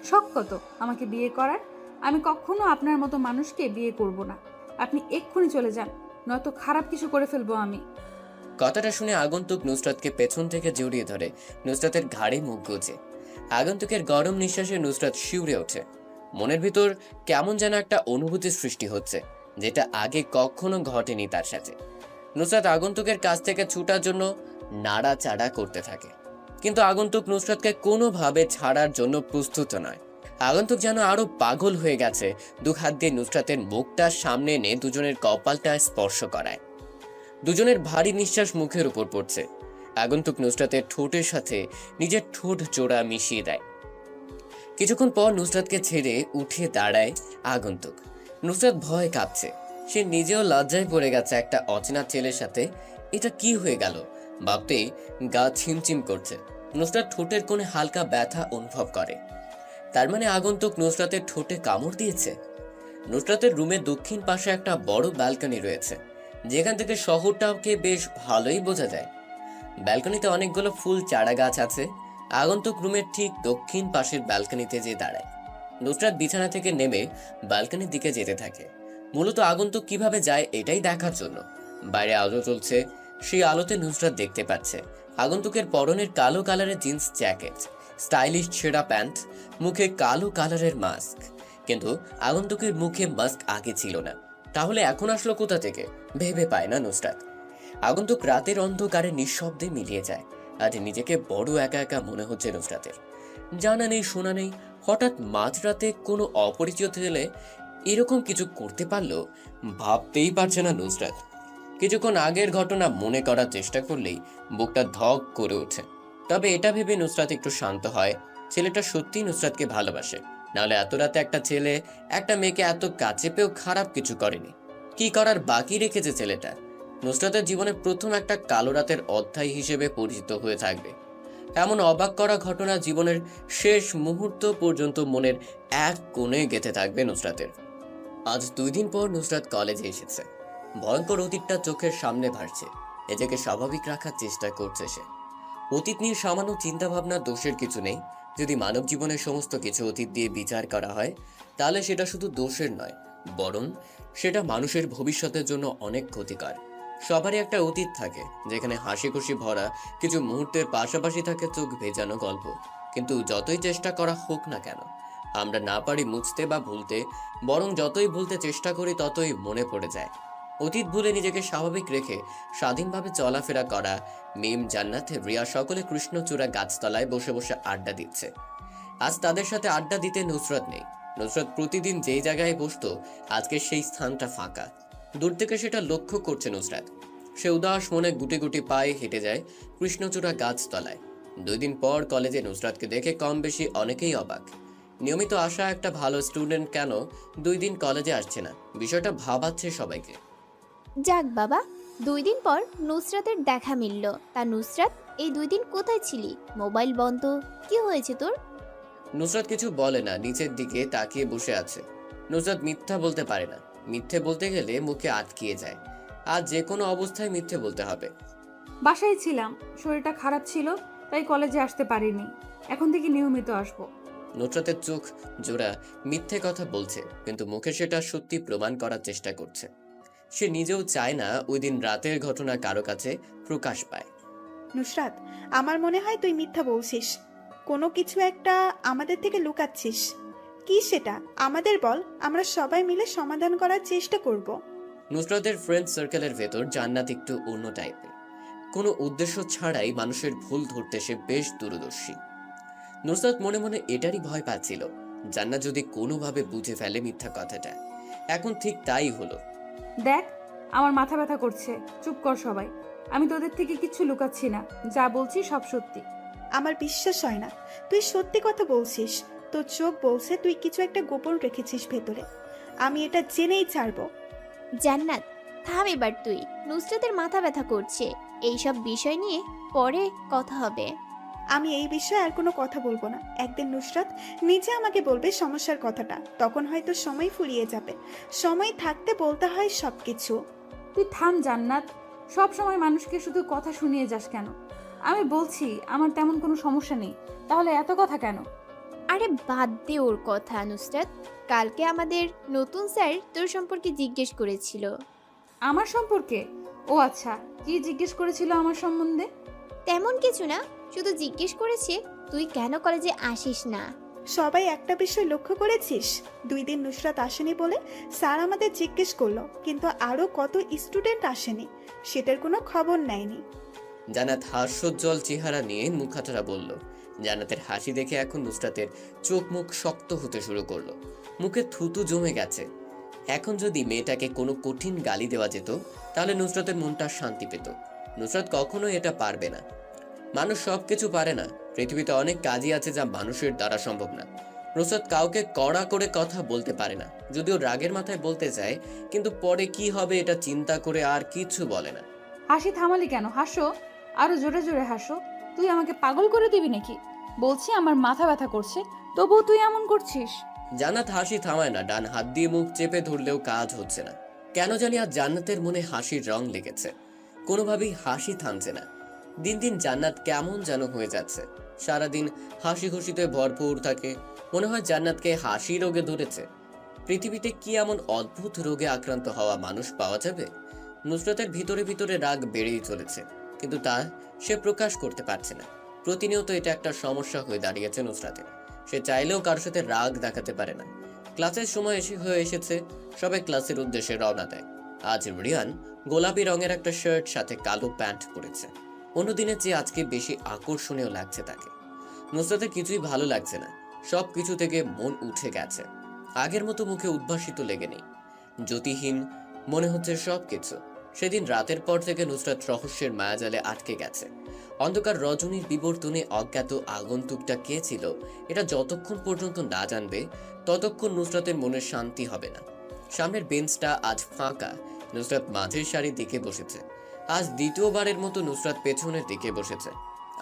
শখ কত আমাকে বিয়ে করার? আমি কখনো আপনার মতো মানুষকে বিয়ে করব না। আপনি এক্ষুনি চলে যান, নয়তো খারাপ কিছু করে ফেলবো আমি। কথাটা শুনে আগন্তুক নুসরাতকে পেছন থেকে জড়িয়ে ধরে নুসরাতের ঘাড়ে মুখ গুজে। আগন্তুকের গরম নিঃশ্বাসে নুসরাত শিউরে ওঠে। মনের ভিতর কেমন যেন একটা অনুভূতির সৃষ্টি হচ্ছে, যেটা আগে কখনো ঘটেনি তার সাথে। নুসরাত আগন্তুকের কাছ থেকে ছুটার জন্য নাড়াচাড়া করতে থাকে, কিন্তু আগন্তুক নুসরাতকে কোনোভাবে ছাড়ার জন্য প্রস্তুত নয়। আগন্তুক যেন আরো পাগল হয়ে গেছে, দু হাত দিয়ে নুসরাতের মুখটা সামনে এনে দুজনের কপালটা স্পর্শ করায়। দুজনের ভারী নিঃশ্বাস মুখের উপর পড়ছে। আগন্তুক নুসরাতের ঠোঁটের সাথে নিজের ঠোঁট জোড়া মিশিয়ে দেয়। কিছুক্ষণ পর নুসরাতকে ছেড়ে উঠে দাঁড়ায় আগন্তুক। নুসরাত ভয় কাঁপছে, সে নিজেও লজ্জায় পড়ে গেছে একটা অচেনা ছেলের সাথে। এটা কি হয়ে গেল ভাবতেই গা ছিমচিম করছে। নুসরাত ঠোঁটের কোণে হালকা ব্যথা অনুভব করে। তার মানে আগন্তুক নুসরাতের ঠোঁটে কামড় দিয়েছে। নুসরাতের রুমের দক্ষিণ পাশে একটা বড় ব্যালকনি রয়েছে, যেখান থেকে শহরটাকে বেশ ভালোই বোঝা যায়। ব্যালকনিতে অনেকগুলো ফুল চারা গাছ আছে। আগন্তুক রুমের ঠিক দক্ষিণ পাশের ব্যালকনিতে যে দাঁড়ায়। নুসরাত বিছানা থেকে নেমে ব্যালকনির দিকে যেতে থাকে, মূলত আগন্তুক কিভাবে যায় এটাই দেখার জন্য। বাইরে আলো জ্বলছে, সেই আলোতে নুসরাত দেখতে পাচ্ছে আগন্তুকের পরনের কালো কালারের জিন্স জ্যাকেট, স্টাইলিশ ছেঁড়া প্যান্ট, মুখে কালো কালারের মাস্ক। কিন্তু আগন্তুকের মুখে মাস্ক আগে ছিল না, তাহলে এখন আসলো কোথা থেকে ভেবে পায় না নুসরাত। আগন্তুক রাতের অন্ধকারে নিঃশব্দে মিলিয়ে যায়। আজ নিজেকে বড় একা একা মনে হচ্ছে নুসরাতের। জানা নেই শোনা নেই, হঠাৎ মাঝরাতে কোনো অপরিচিত ছেলে এরকম কিছু করতে পারলো ভাবতেই পারছে না নুসরাত। কিছুক্ষণ আগের ঘটনা মনে করার চেষ্টা করলেই বুকটা ধক করে ওঠে। তবে এটা ভেবে নুসরাত একটু শান্ত হয়, ছেলেটা সত্যি নুসরাতকে ভালোবাসে, নাহলে এত রাতে একটা ছেলে একটা মেয়েকে এত কাছে পেয়েও খারাপ কিছু করেনি। কি করার বাকি রেখেছে ছেলেটা? নুসরাতের জীবনের প্রথম একটা কালো রাতের অধ্যায় হিসেবে পরিচিত হয়ে থাকবে। এমন অবাক করা ঘটনা জীবনের শেষ মুহূর্ত পর্যন্ত মনের এক কোণে গেঁথে থাকবে নুসরাতের। আজ 2 দিন পর নুসরাত কলেজে এসেছে। ভয়ঙ্কর অতীতটা চোখের সামনে ভাসছে, নিজেকে স্বাভাবিক রাখার চেষ্টা করছে সে। অতীত নিয়ে সামান্য চিন্তাভাবনা দোষের কিছু নেই। যদি মানব জীবনের সমস্ত কিছু অতীত দিয়ে বিচার করা হয়, তাহলে সেটা শুধু দোষের নয়, বরং সেটা মানুষের ভবিষ্যতের জন্য অনেক ক্ষতিকর। সবারই একটা অতীত থাকে, যেখানে হাসি খুশি ভরা কিছু মুহূর্তের পাশাপাশি থাকে চোখ ভেজানো গল্প। কিন্তু যতই চেষ্টা করা হোক না কেন, আমরা না পারি মুছতে বা ভুলতে, বরং যতই ভুলতে চেষ্টা করি ততই মনে পড়ে যায়। অতীত ভুলে নিজেকে স্বাভাবিক রেখে স্বাধীনভাবে চলাফেরা করা। মিম, জান্নাত, রিয়া সকলে কৃষ্ণচূড়া গাছতলায় বসে বসে আড্ডা দিচ্ছে। আজ তাদের সাথে আড্ডা দিতে নুসরাত নেই। নুসরাত প্রতিদিন যেই জায়গায় বসতো, আজকে সেই স্থানটা ফাঁকা। দূর থেকে সেটা লক্ষ্য করছে নুসরাত। সে উদাস মনে গুটি গুটি পায়ে হেঁটে যায় কৃষ্ণচূড়া গাছতলায়। 2 দিন পর কলেজে নুসরাতকে দেখে কম বেশি অনেকেই অবাক। নিয়মিত আসা একটা ভালো স্টুডেন্ট কেন 2 দিন কলেজে আসছে না, বিষয়টা ভাবাচ্ছে সবাইকে। যাক বাবা, 2 দিন পর নুসরাতের দেখা মিলল। তা নুসরাত, এই 2 দিন কোথায় ছিলি? মোবাইল বন্ধ, কি হয়েছে তোর? নুসরাত কিছু বলে না, নিচের দিকে তাকিয়ে বসে আছে। নুসরাত মিথ্যা বলতে পারে না, মিথ্যে বলতে গেলে মুখে আটকিয়ে যায়। আজ যে কোনো অবস্থায় মিথ্যে বলতে হবে। বাসায় ছিলাম, শরীরটা খারাপ ছিল, তাই কলেজে আসতে পারিনি। এখন থেকে নিয়মিত আসবো। নুসরাতের চোখ জোড়া মিথ্যে কথা বলছে, কিন্তু মুখে সেটা সত্যি প্রমাণ করার চেষ্টা করছে। সে নিজেও চায় না ওই দিন রাতের ঘটনা কারো কাছে প্রকাশ পায়। নুসরাত, আমার মনে হয় তুই মিথ্যা বলছিস। কোনো কিছু একটা আমাদের থেকে লুকাচ্ছিস। কি সেটা আমাদের বল, আমরা সবাই মিলে সমাধান করার চেষ্টা করব। নুসরাতের ফ্রেন্ড সার্কেলের ভেতর জান্নাত একটু অন্য টাইপের। কোনো উদ্দেশ্য ছাড়াই মানুষের ভুল ধরতে সে বেশ দূরদর্শী। নুসরাত মনে মনে এটারই ভয় পাচ্ছিল, জান্নাত যদি কোনোভাবে বুঝে ফেলে মিথ্যা কথাটা। এখন ঠিক তাই হলো। দেখ, আমার মাথা ব্যথা করছে, চুপ কর সবাই। আমি তোদের থেকে কিচ্ছু লুকাচ্ছি না, যা বলছি সব সত্যি। আমার বিশ্বাস হয় না তুই সত্যি কথা বলছিস। তোর চোখ বলছে তুই কিছু একটা গোপন রেখেছিস ভেতরে। আমি এটা জেনেই ছাড়বো। জান্নাত, থাম এবার তুই। নুসরাতের মাথা ব্যথা করছে, এইসব বিষয় নিয়ে পরে কথা হবে। আমি এই বিষয়ে আর কোনো কথা বলবো না। একদিন নুসরাত নিজে আমাকে বলবে সমস্যার কথাটা, তখন হয়তো সময় ফুরিয়ে যাবে। সময় থাকতে বলতে হয় সব কিছু। তুই থাম জান্নাত, সব সময় মানুষকে শুধু কথা শুনিয়ে যাস কেন? আমি বলছি আমার তেমন কোনো সমস্যা নেই, তাহলে এত কথা কেন? আরে বাদ দে ওর কথা নুসরাত। কালকে আমাদের নতুন স্যার তোর সম্পর্কে জিজ্ঞেস করেছিল। আমার সম্পর্কে? ও আচ্ছা, কি জিজ্ঞেস করেছিল আমার সম্বন্ধে? তেমন কিছু না, শুধু জিজ্ঞেস করেছে তুই কেন কলেজে আসিস না। সবাই একটা বিষয় লক্ষ্য করেছিস? 2 দিন নুসরাত আসেনি বলে স্যার আমাদের জিজ্ঞেস করলো, কিন্তু আরো কত স্টুডেন্ট আসেনি, সেটার কোনো খবর নেয়নি। জান্নাত হাস্যোজ্জ্বল চেহারা নিয়ে মুখাতরা বলল। জান্নাতের হাসি দেখে এখন নুসরাতের চোখ মুখ শক্ত হতে শুরু করলো, মুখে থুতু জমে গেছে। এখন যদি মেয়েটাকে কোনো কঠিন গালি দেওয়া যেত তাহলে নুসরাতের মনটা শান্তি পেত। নুসরাত কখনো এটা পারবে না। মানুষ সব কিছু পারে না, পৃথিবীতে অনেক কাজই আছে যা মানুষের দ্বারা সম্ভব না। নুসরাত কাউকে কড়া করে কথা বলতে পারে না, যদিও রাগের মাথায় বলতে চায়, কিন্তু পরে কি হবে এটা চিন্তা করে আর কিছু বলে না। হাসি থামালি কেন? হাসো, আরো জোরে জোরে হাসো। তুই আমাকে পাগল করে দিবি নাকি? বলছি আমার মাথা ব্যথা করছে, তবুও তুই এমন করছিস। জান্নাত হাসি থামায় না, ডান হাত দিয়ে মুখ চেপে ধরলেও কাজ হচ্ছে না। কেন জানি আজ জান্নাতের মনে হাসির রং লেগেছে, কোনোভাবেই হাসি থামছে না। দিন দিন জান্নাত কেমন যেন হয়ে যাচ্ছে, সারাদিন হাসি খুশিতে ভরপুর থাকে। মনে হয় জান্নাতকে হাসি রোগে ধরেছে। পৃথিবীতে কি এমন অদ্ভুত রোগে আক্রান্ত হওয়া মানুষ পাওয়া যাবে? নুসরাতের ভিতরে ভিতরে রাগ বেড়েই চলেছে, কিন্তু তা সে প্রকাশ করতে পারছে না। প্রতিনিয়ত এটা একটা সমস্যা হয়ে দাঁড়িয়েছে নুসরাতের। সে চাইলেও কারোর সাথে রাগ দেখাতে পারে না। ক্লাসের সময় হয়ে এসেছে, সবাই ক্লাসের উদ্দেশ্যে রওনা দেয়। আজ রিয়ান গোলাপি রঙের একটা শার্ট সাথে কালো প্যান্ট পরেছে। অন্যদিনের চেয়ে আজকে বেশি আকর্ষণীয় লাগছে তাকে। নুসরাতের কিছুই ভালো লাগছে না, সব কিছু থেকে মন উঠে গেছে। আগের মতো মুখে উদ্ভাসিত লেগে নেই, জ্যোতিহীন মনে হচ্ছে সব কিছু। সেদিন রাতের পর থেকে নুসরাত রহস্যের মায়াজালে আটকে গেছে। অন্ধকার রজনীর বিবর্তনে অজ্ঞাত আগন্তুকটা কে ছিল এটা যতক্ষণ পর্যন্ত না জানবে ততক্ষণ নুসরাতের মনের শান্তি হবে না। সামনের বেঞ্চটা আজ ফাঁকা, নুসরাত মাঝের সারির দিকে বসেছে। আজ দ্বিতীয়বারের মতো নুসরাত পেছনের দিকে বসেছে।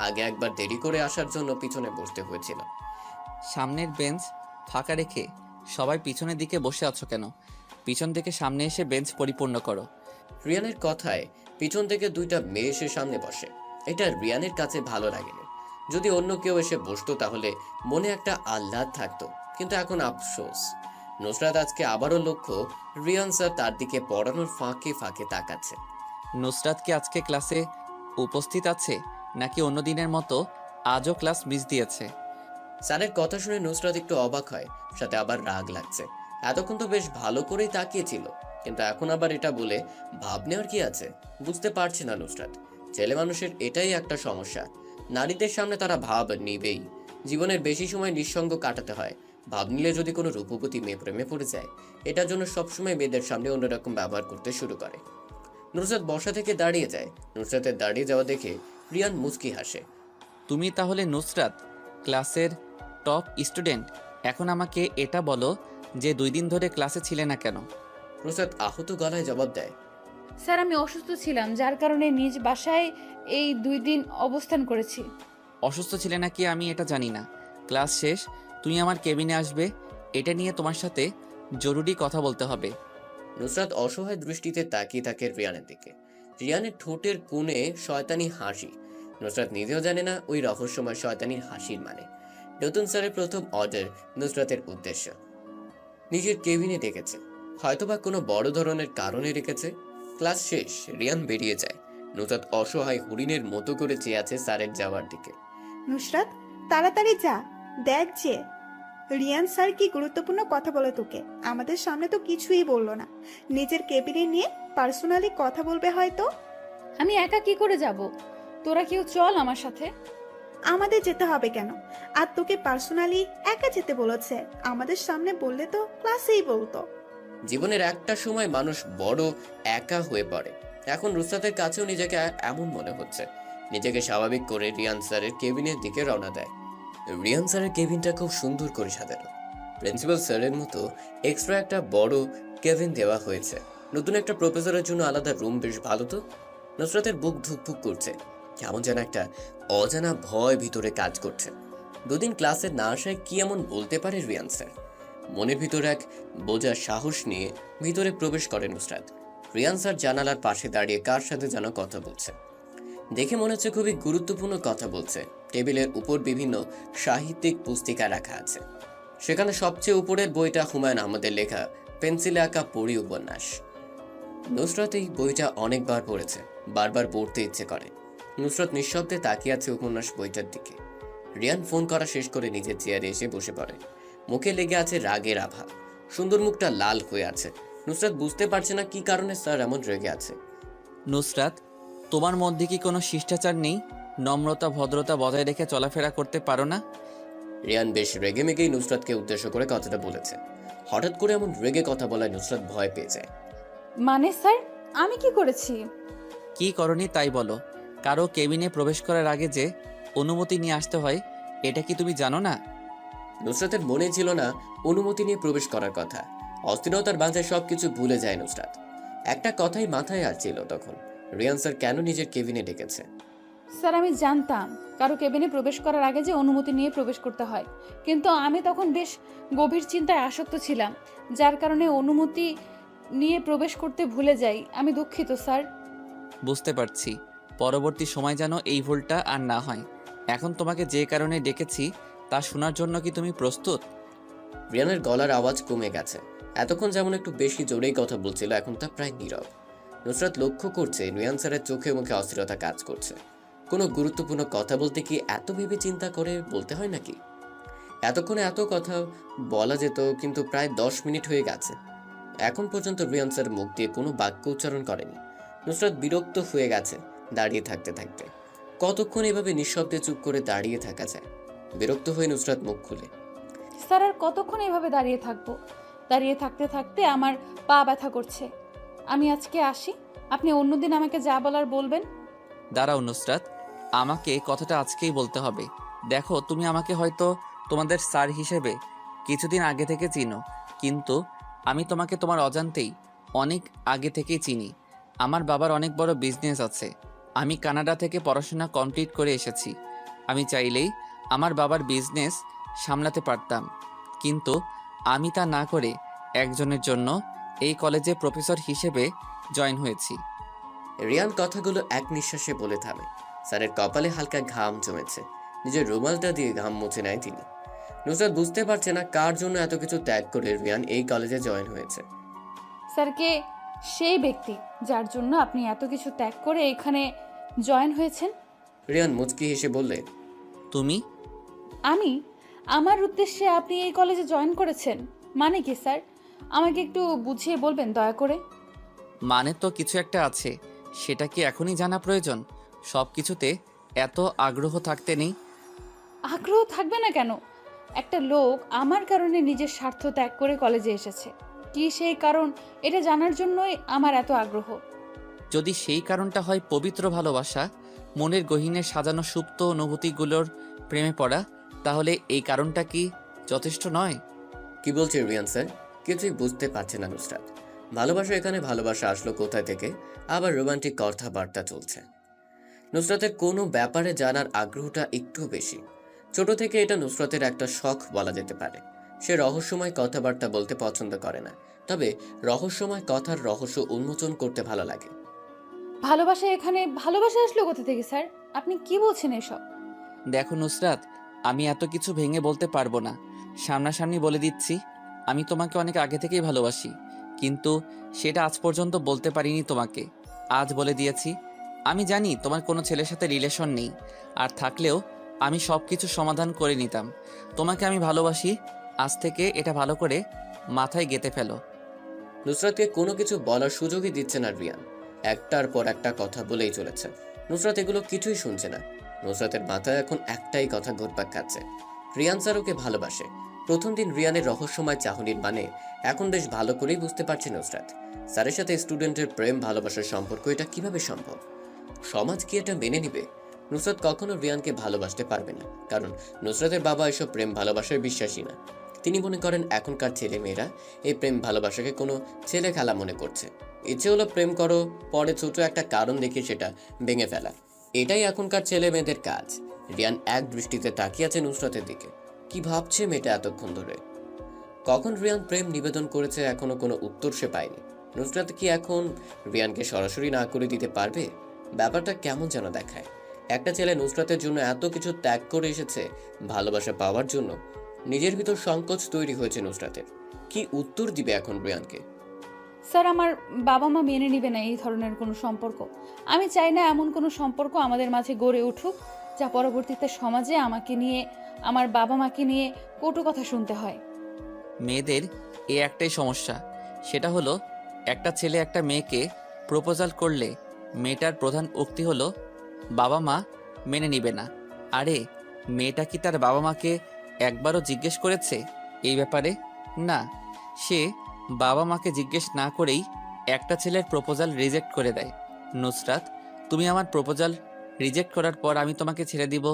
আগে একবার দেরি করে আসার জন্য পিছনে বসতে হয়েছিল। সামনের বেঞ্চ ফাঁকা রেখে সবাই পিছনের দিকে বসে আছো কেন? পিছন থেকে সামনে এসে বেঞ্চ পরিপূর্ণ করো। রিয়ানের কথায় পিছন থেকে দুইটা মেয়ে এসে সামনে বসে। এটা রিয়ানের কাছে ভালো লাগেনি। যদি অন্য কেউ এসে বসতো তাহলে মনে একটা আহ্লাদ থাকতো, কিন্তু এখন আফসোস। নুসরাত আজকে আবারও লক্ষ্য রিয়ান স্যার তার দিকে পড়ানোর ফাঁকে ফাঁকে তাকাচ্ছে। নুসরাত কি আজকে ক্লাসে উপস্থিত আছে, নাকি অন্য দিনের মতো আজও ক্লাস মিস দিয়েছে? স্যারের কথা শুনে নুসরাত একটু অবাক হয়, সাথে আবার রাগ লাগছে। এতক্ষণ তো বেশ ভালো করেই তাকিয়েছিল, কিন্তু এখন আবার এটা বলে ভাব নেওয়ার কি আছে? বুঝতে পারছে না নুসরাত। ছেলে মানুষের এটাই একটা সমস্যা, নারীদের সামনে তারা ভাব নিবেই। জীবনের বেশি সময় নিঃসঙ্গ কাটাতে হয়। ভাব নিলে যদি কোনো রূপবতী মেয়ে প্রেমে পড়ে যায়, এটার জন্য সবসময় মেয়েদের সামনে অন্যরকম ব্যবহার করতে শুরু করে। নুসরাত বসা থেকে দাঁড়িয়ে যায়। নুসরাতের দাঁড়িয়ে যাওয়া দেখে রিয়ান মুচকি হাসে। তুমি তাহলে নুসরাত, ক্লাসের টপ স্টুডেন্ট। এখন আমাকে এটা বলো যে 2 দিন ধরে ক্লাসে ছিলে না কেন? নুসরাত আহত গলায় জবাব দেয়, স্যার আমি অসুস্থ ছিলাম, যার কারণে নিজ বাসায় এই 2 দিন অবস্থান করেছি। অসুস্থ ছিলে নাকি আমি এটা জানি না। ক্লাস শেষ তুমি আমার কেবিনে আসবে, এটা নিয়ে তোমার সাথে জরুরি কথা বলতে হবে। নুসরাত অসহায় দৃষ্টিতে তাকিয়ে থাকে রিয়ানের দিকে। রিয়ানের ঠোঁটের কোণে শয়তানি হাসি। নুসরাত নিজেও জানে না ওই রহস্যময় শয়তানির হাসির মানে। নতুন স্যারের প্রথম অর্ডার নুসরাতের উদ্দেশ্য। নিজের কেবিনে ডেকেছে, হয়তোবা কোনো বড় ধরনের কারণে রেখেছে। ক্লাস শেষ, রিয়ান বেরিয়ে যায়। নুসরাত অসহায় হরিণের মতো করে চেয়ে আছে স্যারের যাওয়ার দিকে। নুসরাত তাড়াতাড়ি যা, দেখ যে রিয়ান স্যার কি গুরুত্বপূর্ণ কথা বলে তোকে। আমাদের সামনে তো কিছুই বললো না, নিজের কেবিনে নিয়ে পার্সোনালি কথা বলবে হয়তো। আমি একা কি করে যাব? তোরা কেউ চল আমার সাথে। আমাদের যেতে হবে কেন? আর তোকে পার্সোনালি একা যেতে বলেছে, আমাদের সামনে বললে তো ক্লাসেই বলতো। জীবনের একটা সময় মানুষ বড় একা হয়ে পড়ে। এখন নুসরাতের কাছেও নিজেকে এমন মনে হচ্ছে। নিজেকে স্বাভাবিক করে রিয়ান স্যারের কেবিনের দিকে রওনা দেয়। রিয়ান স্যারের কেবিনটা খুব সুন্দর করে সাজানো। প্রিন্সিপাল স্যারের মতো এক্সট্রা একটা বড় কেবিন দেওয়া হয়েছে। নতুন একটা প্রফেসরের জন্য আলাদা রুম বেশ ভালো তো। নুসরাতের বুক ধুকপুক করছে, কেমন যেন একটা অজানা ভয় ভিতরে কাজ করছে। দুদিন ক্লাসে না আসায় কি এমন বলতে পারে রিয়ান স্যার? মনের ভিতরে এক বোঝা সাহস নিয়ে ভিতরে প্রবেশ করে নুসরাত। রিয়ান স্যার জানালার পাশে দাঁড়িয়ে কার সাথে যেন কথা বলছে, দেখে মনে হচ্ছে খুবই গুরুত্বপূর্ণ কথা বলছে। টেবিলের উপর বিভিন্ন সাহিত্যিক পুস্তিকা রাখা আছে, সেখানে সবচেয়ে উপরের বইটা হুমায়ুন আহমেদের লেখা পেন্সিলে আঁকা পড়ি উপন্যাস। নুসরাত এই বইটা অনেকবার পড়েছে, বারবার পড়তে ইচ্ছে করে। নুসরাত নিঃশব্দে তাকিয়ে আছে উপন্যাস বইটার দিকে। রিয়ান ফোন করা শেষ করে নিজের চেয়ারে এসে বসে পড়ে। মুখে লেগে আছে রাগের আভা, সুন্দর মুখটা লাল হয়ে আছে। নুসরাত বুঝতে পারছে না কি কারণে স্যার এমন রেগে আছে। নুসরাত, তোমার মধ্যে কি কোনো শিষ্টাচার নেই? নম্রতা ভদ্রতা বজায় রেখে চলাফেরা করতে পারো না? রিয়ান বেশ রেগে মেগেই নুসরাতকে উদ্দেশ্য করে কথাটা বলেছে। হঠাৎ করে এমন রেগে কথা বলায় নুসরাত ভয় পেয়ে যায়। মানে স্যার, আমি কি করেছি? কি করনি তাই বলো। কারো কেবিনে প্রবেশ করার আগে যে অনুমতি নিয়ে আসতে হয়, এটা কি তুমি জানো না? নুসরাতের মনে ছিল না অনুমতি নিয়ে প্রবেশ করার কথা। অস্থিরতার মাঝে সবকিছু ভুলে যায় নুসরাত। একটা কথাই মাথায় আসছিল তখন, রিয়ান স্যার কেন নিজের কেবিনে ডেকেছে। স্যার, আমি জানতাম কারো কেবিনে প্রবেশ করার আগে যে অনুমতি নিয়ে প্রবেশ করতে হয়, কিন্তু আমি তখন বেশ গভীর চিন্তায় আসক্ত ছিলাম, যার কারণে অনুমতি নিয়ে প্রবেশ করতে ভুলে যাই। আমি দুঃখিত স্যার। বুঝতে পারছি, পরবর্তী সময় যেন এই ভুলটা আর না হয়। এখন তোমাকে যে কারণে ডেকেছি তা শোনার জন্য কি তুমি প্রস্তুত? রিয়ানের গলার আওয়াজ কমে গেছে। এতক্ষণ যেমন একটু বেশি জোরেই কথা বলছিল, এখন তা প্রায় নীরব। নুসরাত লক্ষ্য করছে রিয়ান স্যারের চোখে মুখে অস্থিরতা কাজ করছে। কোনো গুরুত্বপূর্ণ কথা বলতে কি এত ভেবে চিন্তা করে বলতে হয় নাকি? এতক্ষণে এত কথা বলা যেত, কিন্তু প্রায় 10 মিনিট হয়ে গেছে, এখন পর্যন্ত রিয়ান স্যার মুখ দিয়ে কোনো বাক্য উচ্চারণ করেনি। নুসরাত বিরক্ত হয়ে গেছে দাঁড়িয়ে থাকতে থাকতে। কতক্ষণ এভাবে নিঃশব্দে চুপ করে দাঁড়িয়ে থাকা যায়? বিরক্ত হয়ে নুসরাত মুখ খুলে, স্যার, আর কতক্ষণ এভাবে দাঁড়িয়ে থাকবো? দাঁড়িয়ে থাকতে থাকতে আমার পা ব্যথা করছে। আমি আজকে আসি, আপনি অন্যদিন আমাকে যা বলার বলবেন। দাঁড়াও নুসরাত, আমাকে কথাটা আজকেই বলতে হবে। দেখো, তুমি আমাকে হয়তো তোমাদের স্যার হিসেবে কিছুদিন আগে থেকে চিনো, কিন্তু আমি তোমাকে তোমার অজান্তেই অনেক আগে থেকেই চিনি। আমার বাবার অনেক বড় বিজনেস আছে। আমি কানাডা থেকে পড়াশোনা কমপ্লিট করে এসেছি। আমি চাইলেই আমার বাবার বিজনেস সামলাতে পারতাম, কিন্তু আমি তা না করে একজনের জন্য এই কলেজে প্রফেসর হিসেবে জয়েন হয়েছি। রিয়ান কথাগুলো এক নিঃশ্বাসে বলে থামে। স্যারের কপালে হালকা ঘাম জমেছে, নিজের রুমালটা দিয়ে ঘাম মুছে নেয় তিনি। নুসরাত বুঝতে পারছে না কার জন্য এত কিছু ত্যাগ করে রিয়ান এই কলেজে জয়েন হয়েছে। স্যারকে সেই ব্যক্তি যার জন্য আপনি এত কিছু ত্যাগ করে এখানে জয়েন হয়েছেন। রিয়ান মুচকি হেসে বললে, তুমি? আমি? আমার উদ্দেশ্যে আপনি এই কলেজে জয়েন করেছেন মানে কি স্যার? আমাকে একটু বুঝিয়ে বলবেন দয়া করে। মানে তো কিছু একটা আছে, সেটা কি এখনই জানা প্রয়োজন? সব কিছুতে এত আগ্রহ থাকতে নেই। আগ্রহ থাকবে না কেন? একটা লোক আমার কারণে নিজের স্বার্থ ত্যাগ করে কলেজে এসেছে, কি সেই কারণ এটা জানার জন্যই আমার এত আগ্রহ। যদি সেই কারণটা হয় পবিত্র ভালোবাসা, মনের গহীনে সাজানো সুপ্ত অনুভূতিগুলোর প্রেমে পড়া, তাহলে এই কারণটা কি যথেষ্ট নয়? কি বলছে রিয়ান স্যার? কিছুই বুঝতে পারছে না নুসরাত। ভালোবাসা, এখানে ভালোবাসা আসলো কোথায় থেকে? আবার রোমান্টিক কথাবার্তা চলছে। নুসরাতের কোনো ব্যাপারে জানার আগ্রহটা একটু বেশি। ছোট থেকে এটা নুসরাতের একটা শখ বলা যেতে পারে। সে রহস্যময় কথাবার্তা বলতে পছন্দ করে না, তবে রহস্যময় কথার রহস্য উন্মোচন করতে ভালো লাগে। ভালোবাসা, এখানে ভালোবাসা আসলো কোথা থেকে স্যার? আপনি কি বলছেন এসব? দেখো নুসরাত, আমি এত কিছু ভেঙে বলতে পারবো না। সামনাসামনি বলে দিচ্ছি, আমি তোমাকে অনেক আগে থেকেই ভালোবাসি, কিন্তু সেটা আজ পর্যন্ত বলতে পারিনি তোমাকে। আজ বলে দিয়েছি। আমি জানি তোমার কোনো ছেলের সাথে রিলেশন নেই, আর থাকলেও আমি সব কিছু সমাধান করে নিতাম। তোমাকে আমি ভালোবাসি, আজ থেকে এটা ভালো করে মাথায় গেঁথে ফেলো। নুসরাতকে কোনো কিছু বলার সুযোগই দিচ্ছে না রিয়ান। একটার পর একটা কথা বলেই চলেছে। নুসরাত এগুলো কিছুই শুনছে না। নুসরাতের মাথায় এখন একটাই কথা ঘুরপাক খাচ্ছে, রিয়ান স্যার ওকে ভালোবাসে। প্রথম দিন রিয়ানের রহস্যময় চাহনির মানে এখন বেশ ভালো করেই বুঝতে পারছে নুসরাত। স্যারের সাথে স্টুডেন্টের প্রেম ভালোবাসার সম্পর্ক, এটা কিভাবে সম্ভব? সমাজ কি এটা মেনে নিবে? নুসরাত কখনো রিয়ানকে ভালোবাসতে পারবে না, কারণ নুসরাতের বাবা এসব প্রেম ভালোবাসার বিশ্বাসী না। তিনি মনে করেন এখনকার ছেলে মেয়েরা এই প্রেম ভালোবাসাকে কোনো ছেলে খেলা মনে করছে। ইচ্ছে হলো প্রেম করো, পরে ছোট একটা কারণ দেখে সেটা ভেঙে ফেলা, এটাই এখনকার ছেলে মেয়েদের কাজ। রিয়ান এক দৃষ্টিতে তাকিয়ে আছে নুসরাতের দিকে। কি ভাবছে মেয়েটা এতক্ষণ ধরে? কখন রিয়ান প্রেম নিবেদন করেছে এখনো কোনো উত্তর সে পায়নি। নুসরাত কি এখন রিয়ানকে সরাসরি না করে দিতে পারবে? ব্যাপারটা কেমন যেন দেখায়। একটা ছেলে নুসরাতের জন্য এত কিছু ত্যাগ করে এসেছে ভালোবাসা পাওয়ার জন্য। নিজের ভিতর সংকোচ তৈরি হয়েছে নুসরাতের। কি উত্তর দিবে এখন রিয়ানকে? স্যার, আমার বাবা মা মেনে নেবে না এই ধরনের কোনো সম্পর্ক। আমি চাই না এমন কোনো সম্পর্ক আমাদের মাঝে গড়ে উঠুক যা পরবর্তীতে সমাজে আমাকে নিয়ে, আমার বাবা মাকে নিয়ে কটু কথা শুনতে হয়। মেয়েদের এই একটাই সমস্যা, সেটা হলো একটা ছেলে একটা মেয়েকে প্রপোজাল করলে মেয়েটার প্রধান উক্তি হলো বাবা মা মেনে নিবে না। আরে মেয়েটা কি তার বাবা মাকে একবারও জিজ্ঞেস করেছে এই ব্যাপারে? না, সে বাবা মাকে জিজ্ঞেস না করেই একটা ছেলের প্রপোজাল রিজেক্ট করে দেয়। নুসরাত, তুমি আমার প্রপোজাল রিজেক্ট করার পর আমি তোমাকে ছেড়ে দিব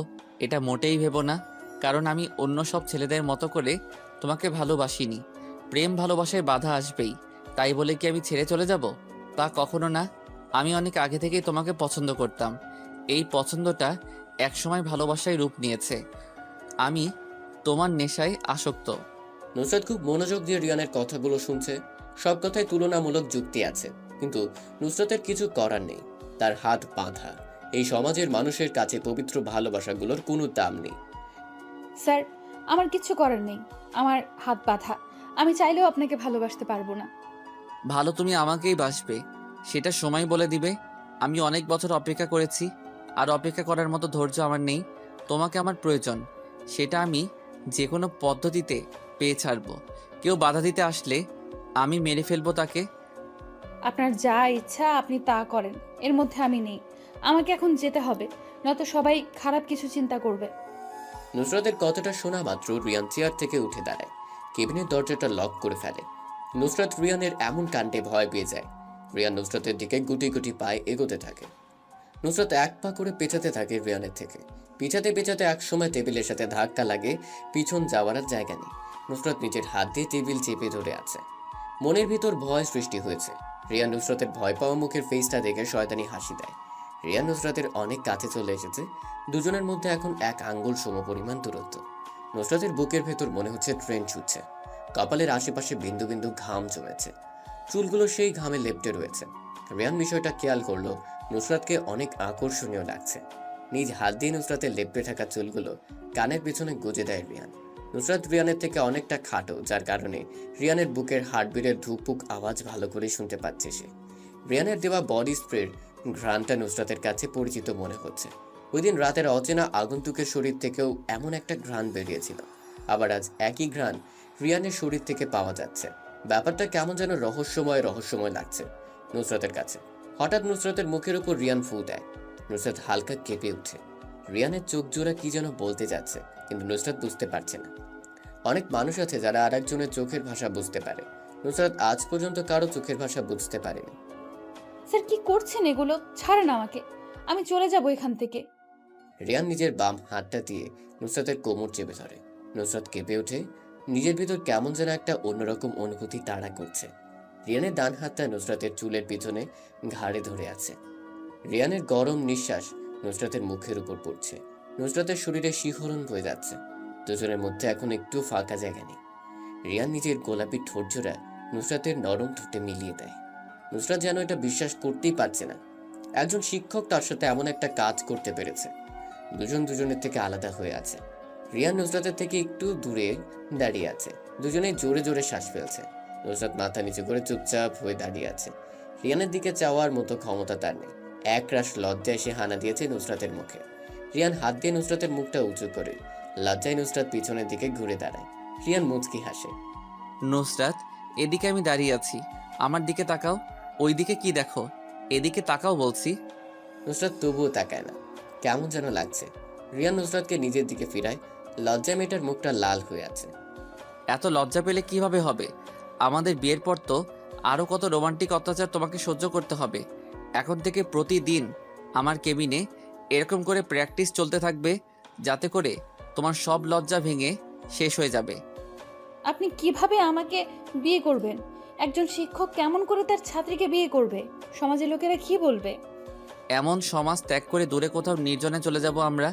এটা মোটেই ভেবো না, কারণ আমি অন্য সব ছেলেদের মতো করে তোমাকে ভালোবাসিনি। প্রেম ভালোবাসায় বাধা আসবেই, তাই বলে কি আমি ছেড়ে চলে যাব? তা কখনো না। আমি অনেক আগে থেকেই তোমাকে পছন্দ করতাম। এই পছন্দটা একসময় ভালোবাসায় রূপ নিয়েছে। আমি তোমার নেশায় আসক্ত। নুসরাত খুব মনোযোগ দিয়ে রিয়ানের কথাগুলো শুনছে। সব কথায় তুলনামূলক যুক্তি আছে, কিন্তু নুসরাতের কিছু করার নেই। তার হাত বাঁধা। এই সমাজের মানুষের কাছে পবিত্র ভালোবাসাগুলোর কোনো দাম নেই। স্যার, আমার কিচ্ছু করার নেই, আমার হাত বাঁধা। আমি চাইলেও আপনাকে ভালোবাসতে পারবো না। ভালো তুমি আমাকেই বাসবে, সেটা সময় বলে দিবে। আমি অনেক বছর অপেক্ষা করেছি, আর অপেক্ষা করার মতো ধৈর্য আমার নেই। তোমাকে আমার প্রয়োজন, সেটা আমি যে কোনো পদ্ধতিতে পেয়ে ছাড়বো। কেউ বাধা দিতে আসলে আমি মেরে ফেলবো তাকে। আপনার যা ইচ্ছা আপনি তা করেন, এর মধ্যে আমি নেই। আমাকে এখন যেতে হবে, নয়তো সবাই খারাপ কিছু চিন্তা করবে। নুসরাতের কথাটা শোনা মাত্র রিয়ান চেয়ার থেকে উঠে দাঁড়ায়, কেবিনের দরজাটা লক করে ফেলে। নুসরাত রিয়ানের এমন কাণ্ডে ভয় পেয়ে যায়। রিয়ান নুসরাতের দিকে গুটি গুটি পায়ে এগোতে থাকে। নুসরাত এক পা করে পেছাতে থাকে রিয়ানের থেকে। পিছাতে পেছাতে একসময় টেবিলের সাথে ধাক্কা লাগে, পিছন যাওয়ার আর জায়গা নেই। নুসরাত নিজের হাত দিয়ে টেবিল চেপে ধরে আছে। মনের ভিতর ভয় সৃষ্টি হয়েছে। রিয়ান নুসরাতের ভয় পাওয়া মুখের ফেসটা দেখে শয়তানি হাসি দেয়। রিয়ান নুসরাতের অনেক কাছে চলে এসেছে। দুজনের মধ্যে এখন এক আঙ্গুল সমপরিমাণ দূরত্ব। নুসরাতের বুকের ভেতর মনে হচ্ছে ট্রেন ছুটছে। কপালের আশেপাশে বিন্দু বিন্দু ঘাম জমেছে। চুলগুলো সেই ঘামে লেপ্টে রয়েছে। রিয়ান বিষয়টা খেয়াল করলো, নুসরাতকে অনেক আকর্ষণীয় লাগছে। নিজ হাত দিয়ে নুসরাতের লেপ্টে থাকা চুলগুলো কানের পিছনে গুজে দেয় রিয়ান। নুসরাত রিয়ানের থেকে অনেকটা খাটো, যার কারণে রিয়ানের বুকের হার্টবিটের ধুকপুক আওয়াজ ভালো করে শুনতে পাচ্ছে সে। রিয়ানের দেওয়া বডি স্প্রের ঘ্রাণটা নুসরাতের কাছে পরিচিত মনে হচ্ছে। ওই দিন রাতের অচেনা আগন্তুকের শরীর থেকেও এমন একটা ঘ্রাণ বেরিয়েছিল, আবার আজ একই ঘ্রাণ রিয়ানের শরীর থেকে পাওয়া যাচ্ছে। ব্যাপারটা কেমন যেন রহস্যময় লাগছে নুসরাতের কাছে। হঠাৎ নুসরাতের মুখের উপর রিয়ান ফু দেয়। নুসরাত হালকা কেঁপে উঠে। রিয়ানের চোখ জোড়া কি যেন বলতে যাচ্ছে, কিন্তু নুসরাত বুঝতে পারছে না। অনেক মানুষ আছে যারা আর একজনের চোখের ভাষা বুঝতে পারে। নুসরাত আজ পর্যন্ত কারো চোখের ভাষা বুঝতে পারেনি। স্যার, কি করছেন এগুলো? ছাড়েন আমাকে, আমি চলে যাব এখান থেকে। রিয়ান নিজের বাম হাতটা দিয়ে নুসরাতের কোমর চেপে ধরে। নুসরাত কেঁপে ওঠে। নিজের ভিতর কেমন যেন একটা অন্যরকম অনুভূতি তাড়া করছে। রিয়ানের ডান হাতটা নুসরাতের চুলের পিছনে ঘাড়ে ধরে আছে। রিয়ানের গরম নিঃশ্বাস নুসরাতের মুখের উপর পড়ছে। নুসরাতের শরীরে শিহরণ বয়ে যাচ্ছে। দুজনের মধ্যে এখন একটু ফাঁকা জায়গা নেই। রিয়ান নিজের গোলাপি ঠোঁটজোড়া নুসরাতের নরম ঠোঁটে মিলিয়ে দেয়। নুসরাত যেন এটা বিশ্বাস করতেই পারছে না। একজন শিক্ষক তার সাথে এমন একটা কাজ করতে পেরেছে। দুজন দুজনের থেকে আলাদা হয়ে আছে। রিয়ান নুসরাতের থেকে একটু দূরে দাঁড়িয়ে আছে। দুজনেই জোরে জোরে শ্বাস ফেলছে। নুসরাত মাথা নিচু করে চুপচাপ হয়ে দাঁড়িয়ে আছে। রিয়ানের দিকে চাওয়ার মতো ক্ষমতা তার নেই। একরাশ লজ্জায় সে হানা দিয়েছে নুসরাতের মুখে। রিয়ান হাত দিয়ে নুসরাতের মুখটা উঁচু করে লজ্জায় নুসরাত পিছনের দিকে ঘুরে দাঁড়ায়। রিয়ান মুচকি হাসে। নুসরাত, এদিকে আমি দাঁড়িয়ে আছি, আমার দিকে তাকাও। ওই দিকে কি দেখো? এদিকে তাকাও বলছি। নুসরাত তবুও তাকায় না। কেমন যেন লাগছে। রিয়ান নুসরাতকে নিজের দিকে ফিরায়। লজ্জায় মেয়েটার মুখটা লাল হয়ে আছে। এত লজ্জা পেলে কিভাবে হবে? আমাদের বিয়ের পর তো আরও কত রোমান্টিক অত্যাচার তোমাকে সহ্য করতে হবে। এখন থেকে প্রতিদিন আমার কেবিনে এরকম করে প্র্যাকটিস চলতে থাকবে, যাতে করে তোমার সব লজ্জা ভেঙে শেষ হয়ে যাবে। আপনি কিভাবে আমাকে বিয়ে করবেন? একজন শিক্ষক কেমন করে তার ছাত্রীকে বিয়ে করবে? সমাজের লোকেরা কি বলবে? এমন সমাজ ত্যাগ করে দূরে কোথাও নির্জনে চলে যাব আমরা,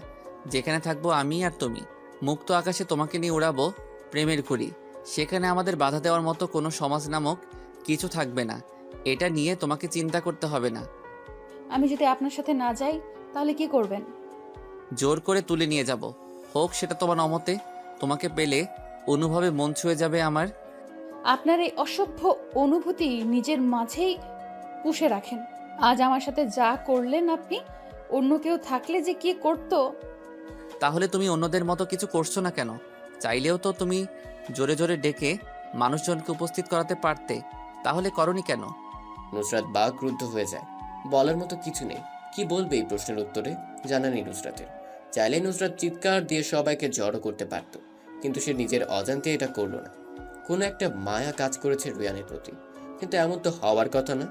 যেখানে থাকবো আমি আর তুমি। মুক্ত আকাশে তোমাকে নিয়ে উড়াবো প্রেমের ঘুড়ি। সেখানে আমাদের বাধা দেওয়ার মতো কোনো সমাজ নামক কিছু থাকবে না। এটা নিয়ে তোমাকে চিন্তা করতে হবে না। আমি যদি আপনার সাথে না যাই তাহলে কি করবেন? জোর করে তুলে নিয়ে যাব, হোক সেটা তোমার অমতে। তোমাকে পেলে অনুভবে মন ছুঁয়ে যাবে আমার। আপনার এই অসভ্য অনুভূতি নিজের মাঝেই পুষে রাখেন। আজ আমার সাথে যা করলেন আপনি, অন্য কেউ থাকলে যে কি করতো। তাহলে তুমি অন্যদের মতো কিছু করছো না কেন? চাইলেও তো তুমি জোরে জোরে ডেকে মানুষজনকে উপস্থিত করাতে পারতে, তাহলে করনি কেন? নুসরাত বাকরুদ্ধ হয়ে যায়। বলার মতো কিছু নেই। কি বলবে এই প্রশ্নের উত্তরে? জানা নেই নুসরাতের। চাইলে নুসরাত চিৎকার দিয়ে সবাইকে জড়ো করতে পারত, কিন্তু সে নিজের অজান্তে এটা করলো না। কোনো একটা মায়া কাজ করেছে রিয়ানের প্রতি, কিন্তু এমন তো হওয়ার কথা না।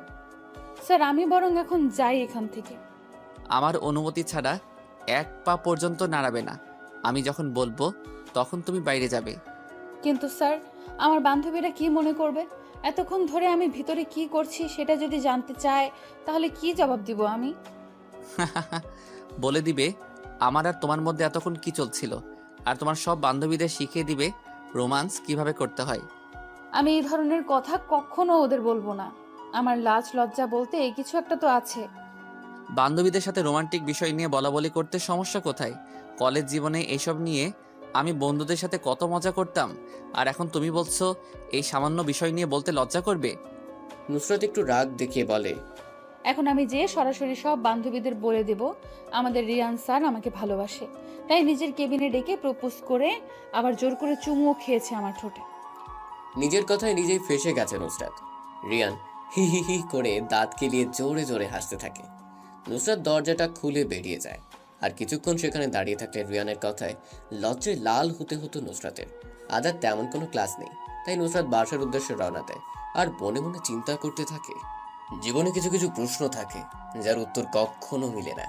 স্যার, আমি বরং এখন যাই এখান থেকে। আমার অনুমতি ছাড়া এক পা পর্যন্ত নাড়াবে না। আমি যখন বলবো তখন তুমি বাইরে যাবে। কিন্তু স্যার, আমার বান্ধবীরা কি মনে করবে? এতক্ষণ ধরে আমি ভিতরে কি করছি সেটা যদি জানতে চায়, তাহলে কি জবাব দিব আমি? বলে দিবে আমার আর তোমার মধ্যে এতক্ষণ কি চলছিল, আর তোমার সব বান্ধবীদের শিখিয়ে দিবে রোমান্স কিভাবে করতে হয়। আমি এই ধরনের কথা কখনো ওদের বলবো না। আমার লাজ লজ্জা বলতে এই কিছু একটা তো আছে। বান্ধবীদের সাথে রোমান্টিক বিষয় নিয়ে বলাবলি করতে সমস্যা কোথায়? কলেজ জীবনে এসব নিয়ে আমি বন্ধুদের সাথে কত মজা করতাম, আর এখন তুমি বলছো এই সামান্য বিষয় নিয়ে বলতে লজ্জা করবে? নুসরাত একটু রাগ দেখিয়ে বলে, এখন আমি যে সরাসরি সব বান্ধবীদের বলে দেব আমাদের রিয়ান স্যার আমাকে ভালোবাসে, তাই নিজের কেবিনে ডেকে প্রপোজ করে আবার জোর করে চুমুও খেয়েছে আমার ঠোঁটে। নিজের কথায় নিজেই ফেঁসে গেছে নুসরাত। রিয়ান হি হি হি করে দাঁত কেলিয়ে জোরে জোরে হাসতে থাকে। নুসরাত দরজাটা খুলে বেরিয়ে যায়। আর কিছুক্ষণ সেখানে দাঁড়িয়ে থাকলে রিয়ানের কথায় লজ্জায় লাল হতে হতো নুসরাতের। আজ আর তেমন কোনো ক্লাস নেই, তাই নুসরাত বাসার উদ্দেশ্যে রওনা দেয়। আর মনে মনে চিন্তা করতে থাকে, জীবনে কিছু কিছু প্রশ্ন থাকে যার উত্তর কখনো মিলে না,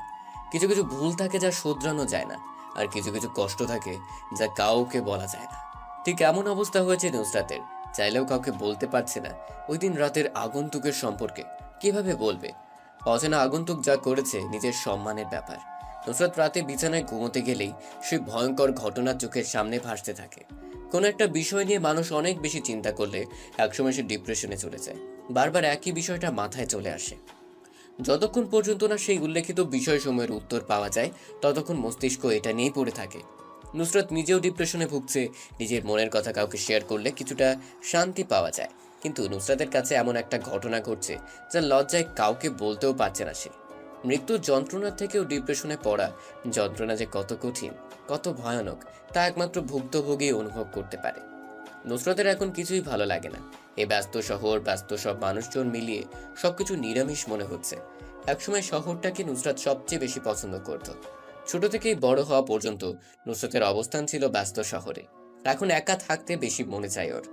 কিছু কিছু ভুল থাকে যা শোধরানো যায় না, আর কিছু কিছু কষ্ট থাকে যা কাউকে বলা যায় না। ঠিক এমন অবস্থা হয়েছে নুসরাতের। চাইলেও কাউকে বলতে পারছে না ওই দিন রাতের আগন্তুকের সম্পর্কে। কিভাবে বলবে? অচেনা আগন্তুক যা করেছে নিজের সম্মানের ব্যাপার। নুসরাত রাতে বিছানায় ঘুমোতে গেলেই সেই ভয়ঙ্কর ঘটনা চোখের সামনে ভাসতে থাকে। কোনো একটা বিষয় নিয়ে মানুষ অনেক বেশি চিন্তা করলে একসময় সে ডিপ্রেশনে চলে যায়। বারবার একই বিষয়টা মাথায় চলে আসে। যতক্ষণ পর্যন্ত না সেই উল্লেখিত বিষয়সমূহের উত্তর পাওয়া যায়, ততক্ষণ মস্তিষ্ক এটা নিয়েই পড়ে থাকে। নুসরাত নিজেও ডিপ্রেশনে ভুগছে। নিজের মনের কথা কাউকে শেয়ার করলে কিছুটা শান্তি পাওয়া যায়, কিন্তু নুসরাতের কাছে এমন একটা ঘটনা ঘটছে যা লজ্জায় কাউকে বলতেও পারছে না সে। মৃত্যুর যন্ত্রণা থেকেও ডিপ্রেশনে পড়া যন্ত্রণা যে কত কঠিন, কত ভয়ানক, তা একমাত্র ভুক্তভোগী অনুভব করতে পারে। নুসরাতের এখন কিছুই ভালো লাগে না। এই ব্যস্ত শহর, ব্যস্ত সব মানুষজন মিলিয়ে সবকিছু নিরামিষ মনে হচ্ছে। একসময় শহরটাকে নুসরাত সবচেয়ে বেশি পছন্দ করত। ছোট থেকেই বড় হওয়া পর্যন্ত নুসরাতের অবস্থান ছিল ব্যস্ত শহরে। এখন একা থাকতে বেশি মনে চায় ওর।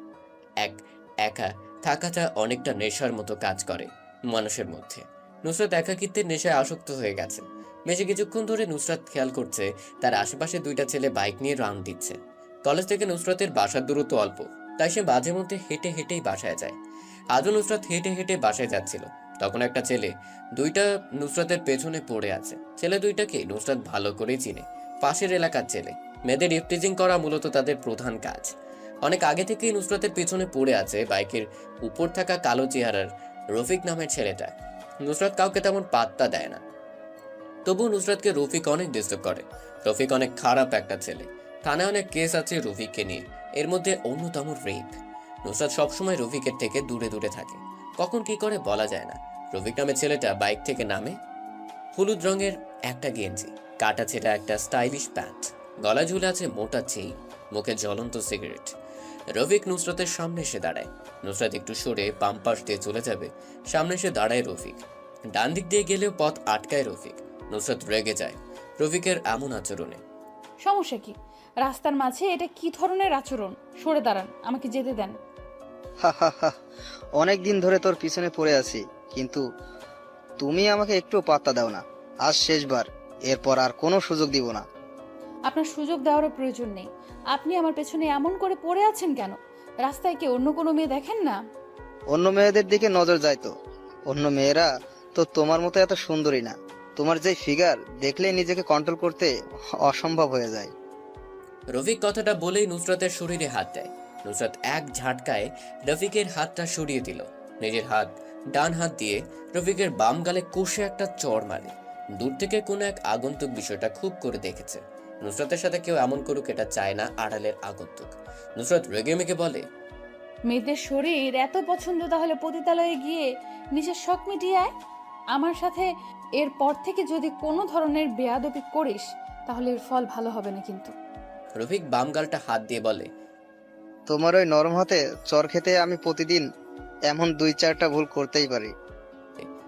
একা থাকাটা অনেকটা নেশার মতো কাজ করে মানুষের মধ্যে। নুসরাত একাকিত্বের নেশায় আসক্ত হয়ে গেছে। বেশি কিছুক্ষণ ধরে নুসরাত খেয়াল করছে তার আশেপাশে দুইটা ছেলে বাইক নিয়ে রাউন্ড দিচ্ছে। কলেজ থেকে নুসরাতের বাসার দূরত্ব অল্প, তাই সে মাঝে মধ্যে হেঁটে হেঁটেই বাসায় যায়। আজও নুসরাত হেঁটে হেঁটে বাসায় যাচ্ছিল, তখন একটা ছেলে দুইটা নুসরাতের পেছনে পড়ে আছে। ছেলে দুইটাকে নুসরাত ভালো করেই চিনে, পাশের এলাকার ছেলে। মেয়েদের ইফটিজিং করা মূলত তাদের প্রধান কাজ। অনেক আগে থেকেই নুসরাতের পেছনে পড়ে আছে বাইকের উপর থাকা কালো চেহারার রফিক নামের ছেলেটা। নুসরাত কাউকে তেমন পাত্তা দেয় না, তবুও নুসরাতকে রফিক অনেক ডিস্টার্ব করে। রফিক অনেক খারাপ একটা ছেলে। থানায় অনেক কেস আছে রফিককে নিয়ে, এর মধ্যে অন্যতম রেপ। নুসরাত সবসময় রফিকের থেকে দূরে দূরে থাকে, কখন কি করে বলা যায় না। রফিক নামের ছেলেটা বাইক থেকে নামে, হলুদ রঙের একটা গেঞ্জি, কাটা ছেঁড়া একটা স্টাইলিশ প্যান্ট, গলায় ঝুলে আছে মোটা চেইন, মুখে জ্বলন্ত সিগারেট। রফিক নুসরাতের সামনে এসে দাঁড়ায়। নুসরাত একটু সরে বাম পাশ দিয়ে চলে যাবে, সামনে এসে দাঁড়ায় রফিক। ডান দিক দিয়ে গেলেও পথ আটকায় রফিক। নুসরাত রেগে যায় রফিকের এমন আচরণে। সমস্যা কি? রাস্তার মাঝে এটা কি ধরনের আচরণ? সরে দাঁড়ান, আমাকে যেতে দেন। হা হা হা, অনেক দিন ধরে তোর পিছনে পড়ে আছি, কিন্তু তুমি আমাকে একটু পাত্তা দাও না। আজ শেষবার, এরপর আর কোনো সুযোগ দিব না। আপনার সুযোগ দেওয়ারও প্রয়োজন নেই। আপনি আমার পেছনে এমন করে পড়ে আছেন কেন? রাস্তায় কি অন্য কোনো মেয়ে দেখেন না? অন্য মেয়েদের দিকে নজর যায় তো, অন্য মেয়েরা তো তোমার মতো এত সুন্দরী না। তোমার যে ফিগার দেখলেই নিজেকে কন্ট্রোল করতে অসম্ভব হয়ে যায়। রফিক কথাটা বলেই নুসরাতের শরীরে হাত দেয়। নুসরাত এক ঝাটকায় রফিকের হাতটা সরিয়ে দিল। নিজের হাত ডান হাত দিয়ে রফিকের বাম গালে কষে একটা চড় মারে। দূর থেকে কোনো এক আগন্তুক বিষয়টা খুব করে দেখেছে। নুসরাতের সাথে কেউ এমন করুক এটা চায় না আড়ালের আগন্তুক। নুসরাত রেগে মেগে বলে, মেয়েদের শরীর এত পছন্দ, তাহলে পতিতালয়ে গিয়ে নিজের শখ মিটিয়ে আয়। আমার সাথে এরপর থেকে যদি কোনো ধরনের বেয়াদবি করিস তাহলে এর ফল ভালো হবে না কিন্তু। রফিক বাম গালটা হাত দিয়ে বলে, তোমার ওই নরম হাতে চর খেতে আমি প্রতিদিন এমন 2-4টা ভুল করতেই পারি।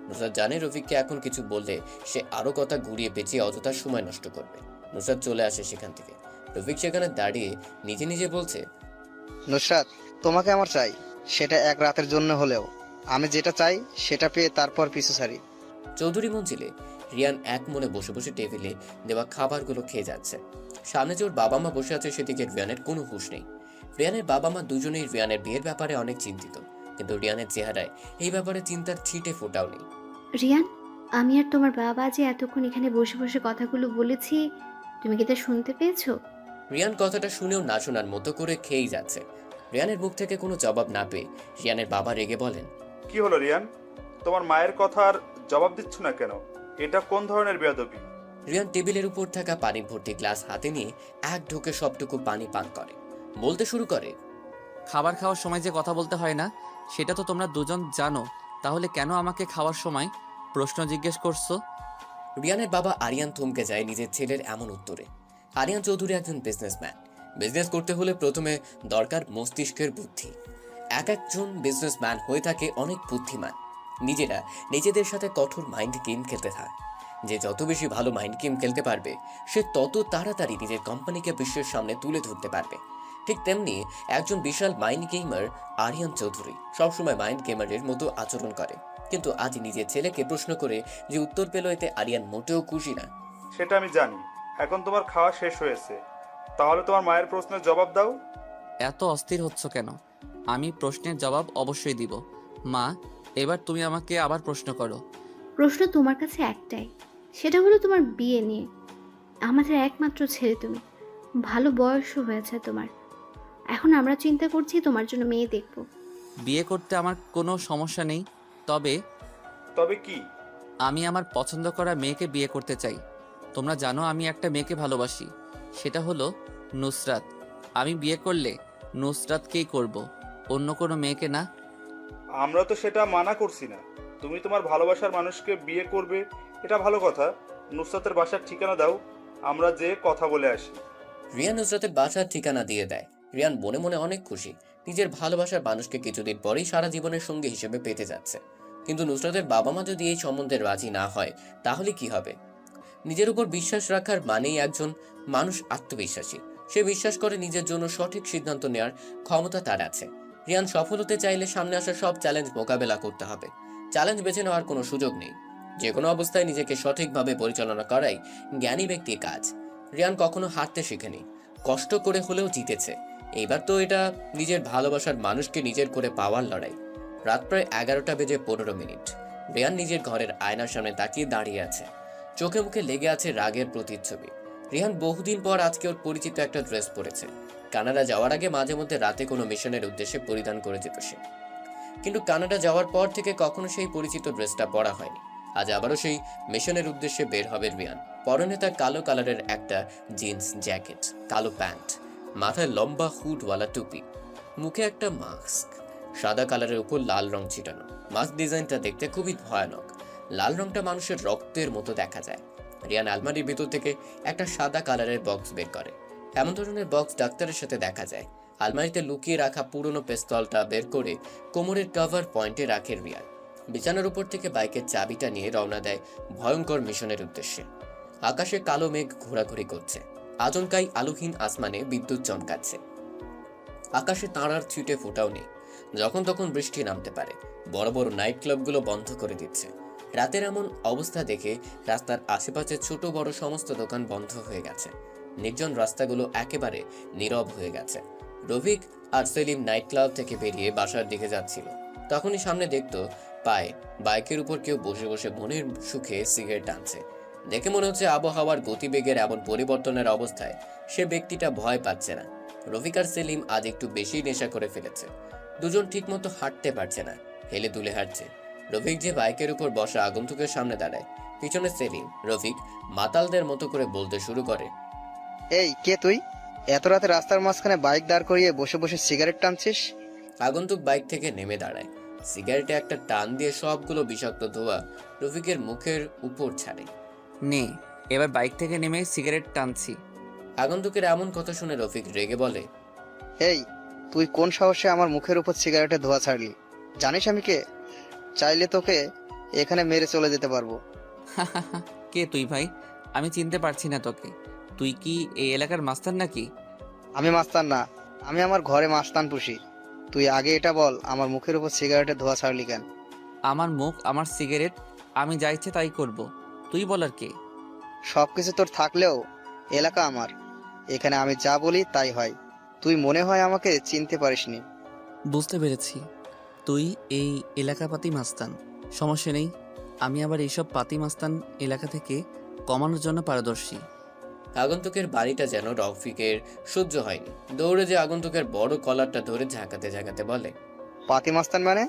নুসরাত জানে রফিককে এখন কিছু বললে সে আরো কথা ঘুরিয়ে পেঁচিয়ে অযথা সময় নষ্ট করবে। নুসরাত চলে আসে সেখান থেকে। রফিক সেখানে দাঁড়িয়ে নিজে নিজে বলছে, নুসরাত, তোমাকে আমার চাই, সেটা এক রাতের জন্য হলেও। আমি যেটা চাই সেটা পেয়ে তারপর পিছু ছাড়ি। চৌধুরী মঞ্জিলে রিয়ান এক মনে বসে বসে টেবিলে দেওয়া খাবারগুলো খেয়ে যাচ্ছে। সামনে যে ওর বাবা মা বসে আছে সেদিকে রিয়ানের কোনো হুঁশ নেই। রিয়ানের বাবা মা দুজনেই রিয়ানের বিয়ের ব্যাপারে অনেক চিন্তিত, কিন্তু রিয়ানের চেহারায় এই ব্যাপারে চিন্তার ছিটে ফোটাও নেই। রিয়ান, আমি আর তোমার বাবা যে এতক্ষণ এখানে বসে বসে কথাগুলো বলেছি, তুমি কি তা শুনতে পেয়েছো? রিয়ান কথাটা শুনেও না শোনার মতো করে খেয়েই যাচ্ছে। রিয়ানের মুখ থেকে কোনো জবাব না পেয়ে রিয়ানের বাবা রেগে বলেন, কি হলো রিয়ান, তোমার মায়ের কথার জবাব দিচ্ছ না কেন? এটা কোন ধরনের বেয়াদবি? রিয়ান টেবিলের উপর থাকা পানি ভর্তি গ্লাস হাতে নিয়ে এক ঢোকে সবটুকু পানি পান করে। বলতে শুরু করে, খাবার খাওয়ার সময় যে কথা বলতে হয় না সেটা তো তোমরা দুজন জানো, তাহলে কেন আমাকে খাওয়ার সময় প্রশ্ন জিজ্ঞেস করছো? রিয়ানের বাবা আরিয়ান থমকে যায় নিজের ছেলের এমন উত্তরে। আরিয়ান চৌধুরী একজন বিজনেসম্যান। বিজনেস করতে হলে প্রথমে দরকার মস্তিষ্কের বুদ্ধি। এক একজন বিজনেসম্যান হয়ে থাকে অনেক বুদ্ধিমান। নিজেরা নিজেদের সাথে কঠোর মাইন্ড গেম খেলতে থাকে। যে যত বেশি ভালো মাইন্ড গেম খেলতে পারবে সে তত তাড়াতাড়ি নিজের কোম্পানিকে বিশ্বের সামনে তুলে ধরতে পারবে। ঠিক তেমনি একজন বিশাল মাইন্ড গেমার আরিয়ান চৌধুরী সবসময় মাইন্ড গেমারের মতো আচরণ করে। কিন্তু আজ নিজের ছেলেকে প্রশ্ন করে যে উত্তর পেল এতে আরিয়ান মোটেও খুশি না। সেটা আমি জানি। এখন তোমার খাওয়া শেষ হয়েছে, তাহলে তোমার মায়ের প্রশ্নের জবাব দাও। এত অস্থির হচ্ছ কেন? আমি প্রশ্নের জবাব অবশ্যই দিব। মা, এবার তুমি আমাকে আবার প্রশ্ন করো। প্রশ্ন তোমার কাছে একটাই, সেটা হলো তোমার বিয়ে নিয়ে। আমাদের একমাত্র ছেলে তুমি, ভালো বয়সও হয়েছে তোমার। এখন আমরা চিন্তা করছি তোমার জন্য মেয়ে দেখব। বিয়ে করতে আমার কোনো সমস্যা নেই, তবে তবে কি? আমি আমার পছন্দ করা মেয়েকে বিয়ে করতে চাই। তোমরা জানো আমি একটা মেয়েকে ভালোবাসি, সেটা হলো নুসরাত। আমি বিয়ে করলে নুসরাতকেই করব, অন্য কোনো মেয়েকে না। আমরা তো সেটা মানা করছি না। তুমি তোমার ভালোবাসার মানুষকে বিয়ে করবে, এটা ভালো কথা। নুসরাতের বাসার ঠিকানা দাও, আমরা যে কথা বলে আসি। রিয়ান নুসরাতের বাসার ঠিকানা দিয়ে দেয়। রিয়ান মনে মনে অনেক খুশি, নিজের ভালোবাসার মানুষকে কিছুদিন পরেই সারা জীবনের সঙ্গী হিসেবে পেতে যাচ্ছে। কিন্তু নুসরাতের বাবা মা যদি এই সম্বন্ধে রাজি না হয় তাহলে কি হবে? নিজের উপর বিশ্বাস রাখার মানেই একজন মানুষ আত্মবিশ্বাসী। সে বিশ্বাস করে নিজের জন্য সঠিক সিদ্ধান্ত নেওয়ার ক্ষমতা তার আছে। রিয়ান সফল হতে চাইলে সামনে আসা সব চ্যালেঞ্জ মোকাবেলা করতে হবে। চ্যালেঞ্জ বেছে নেওয়ার কোনো সুযোগ নেই। যে কোনো অবস্থায় নিজেকে সঠিকভাবে পরিচালনা করাই জ্ঞানী ব্যক্তির কাজ। রিয়ান কখনো হারতে শেখেনি, কষ্ট করে হলেও জিতেছে। এইবার তো এটা নিজের ভালোবাসার মানুষকে নিজের করে পাওয়ার লড়াই। রাত প্রায় 11:15। রিয়ান নিজের ঘরের আয়নার সামনে তাকিয়ে দাঁড়িয়ে আছে। চোখে মুখে লেগে আছে রাগের প্রতিচ্ছবি। রিহান বহুদিন পর আজকে ওর পরিচিত একটা ড্রেস পরেছে। কানাডা যাওয়ার আগে মাঝে মধ্যে রাতে কোনো মিশনের উদ্দেশ্যে পরিধান করে যেত সে, কিন্তু কানাডা যাওয়ার পর থেকে কখনো সেই পরিচিত ড্রেসটা পরা হয়নি। আজ আবারও সেই মিশনের উদ্দেশ্যে বের হবে রিয়ান। পরনে তার কালো কালারের একটা জিন্স জ্যাকেট, কালো প্যান্ট, মাথায় লম্বা হুডওয়ালা টুপি, মুখে একটা মাস্ক, সাদা কালারের উপর লাল রং ছিটানো। মাস্ক ডিজাইনটা দেখতে খুবই ভয়ানক। লাল রংটা মানুষের রক্তের মতো দেখা যায়। রিয়ান আলমারির ভিতর থেকে একটা সাদা কালারের বক্স বের করে। এমন ধরনের বক্স ডাক্তারের সাথে দেখা যায়। আলমারিতে লুকিয়ে রাখা পুরনো পিস্তলটা বের করে কোমরের কভার পয়েন্টে রাখে রিয়ান। বিছানার উপর থেকে বাইকের চাবিটা নিয়ে রওনা দেয় ভয়ঙ্কর মিশনের উদ্দেশ্যে। আকাশে কালো মেঘ ঘোরাঘুরি করছে। আচমকাই আলোহীন আসমানে বিদ্যুৎ চমকাচ্ছে। আকাশে তারার ছিটে ফোটাও নেই। যখন তখন বৃষ্টি নামতে পারে। বড় বড় নাইট ক্লাবগুলো বন্ধ করে দিচ্ছে। রাতের এমন অবস্থা দেখে রাস্তার আশেপাশে ছোট বড় সমস্ত দোকান বন্ধ হয়ে গেছে। নির্জন রাস্তাগুলো একেবারে নীরব হয়ে গেছে। রফিক আর সেলিম নাইট ক্লাব থেকে বেরিয়ে বাসার দিকে যাচ্ছিল। তখনই সামনে দেখতো পায়ে বাইকের উপর কেউ বসে বসে মনের সুখে সিগারেট টানছে। দেখে মনে হচ্ছে আবহাওয়ার গতিবেগের এমন পরিবর্তনের অবস্থায় সে ব্যক্তিটা ভয় পাচ্ছে না। রফিক আর সেলিম আজ একটু বেশি নেশা করে ফেলেছে। দুজন ঠিকমতো হাঁটতে পারছে না, হেলে দুলে হাঁটছে। রফিক যে বাইকের উপর বসা আগন্তুকের সামনে দাঁড়ায়, পিছনে সেলিম। রফিক মাতালদের মতো করে বলতে শুরু করে, এই কে তুই? এত রাতে রাস্তার মাঝখানে বাইক দাঁড় করিয়ে বসে বসে সিগারেট টানছিস? আগন্তুক বাইক থেকে নেমে দাঁড়ায়। সিগারেটে একটা টান দিয়ে সবগুলো বিষাক্ত ধোঁয়া রফিকের মুখের উপর ছাড়ে। নে, এবার বাইক থেকে নেমে সিগারেট টানছি। আগন্তুকের এমন কথা শুনে রফিক রেগে বলে, এই তুই কোন সাহসে আমার মুখের উপর সিগারেটের ধোঁয়া ছাড়লি? জানিস আমি কে? চাইলে তোকে এখানে মেরে চলে যেতে পারবো। কে তুই ভাই? আমি চিনতে পারছি না তোকে। তুই কি এই এলাকার মাস্তান নাকি? আমি মাস্তান না, আমি আমার ঘরে মাস্তান পুষি। তুই আগে এটা বল, আমার মুখের উপর সিগারেটের ধোঁয়া ছাড়লি কেন? আমার মুখ, আমার সিগারেট, আমি যা ইচ্ছে তাই করব। তুই বলার কে? সবকিছু তোর থাকলেও এলাকা আমার। এখানে আমি যা বলি তাই হয়। তুই মনে হয় আমাকে চিনতে পারিসনি। বুঝতে পেরেছি, তুই এই এলাকাপাতি মাস্তান। সমস্যা নেই, আমি আবার এইসব পাতি মাস্তান এলাকা থেকে কমানোর জন্য পারদর্শী। আগন্তুকের বাড়িটা যেন রফিকের সহ্য হয়নি। দৌড়ে যে আগন্তুকের বড় কলারটা ধরে ঝাঁকাতে ঝাঁকাতে বলে, পাতি মাস্তান মানে?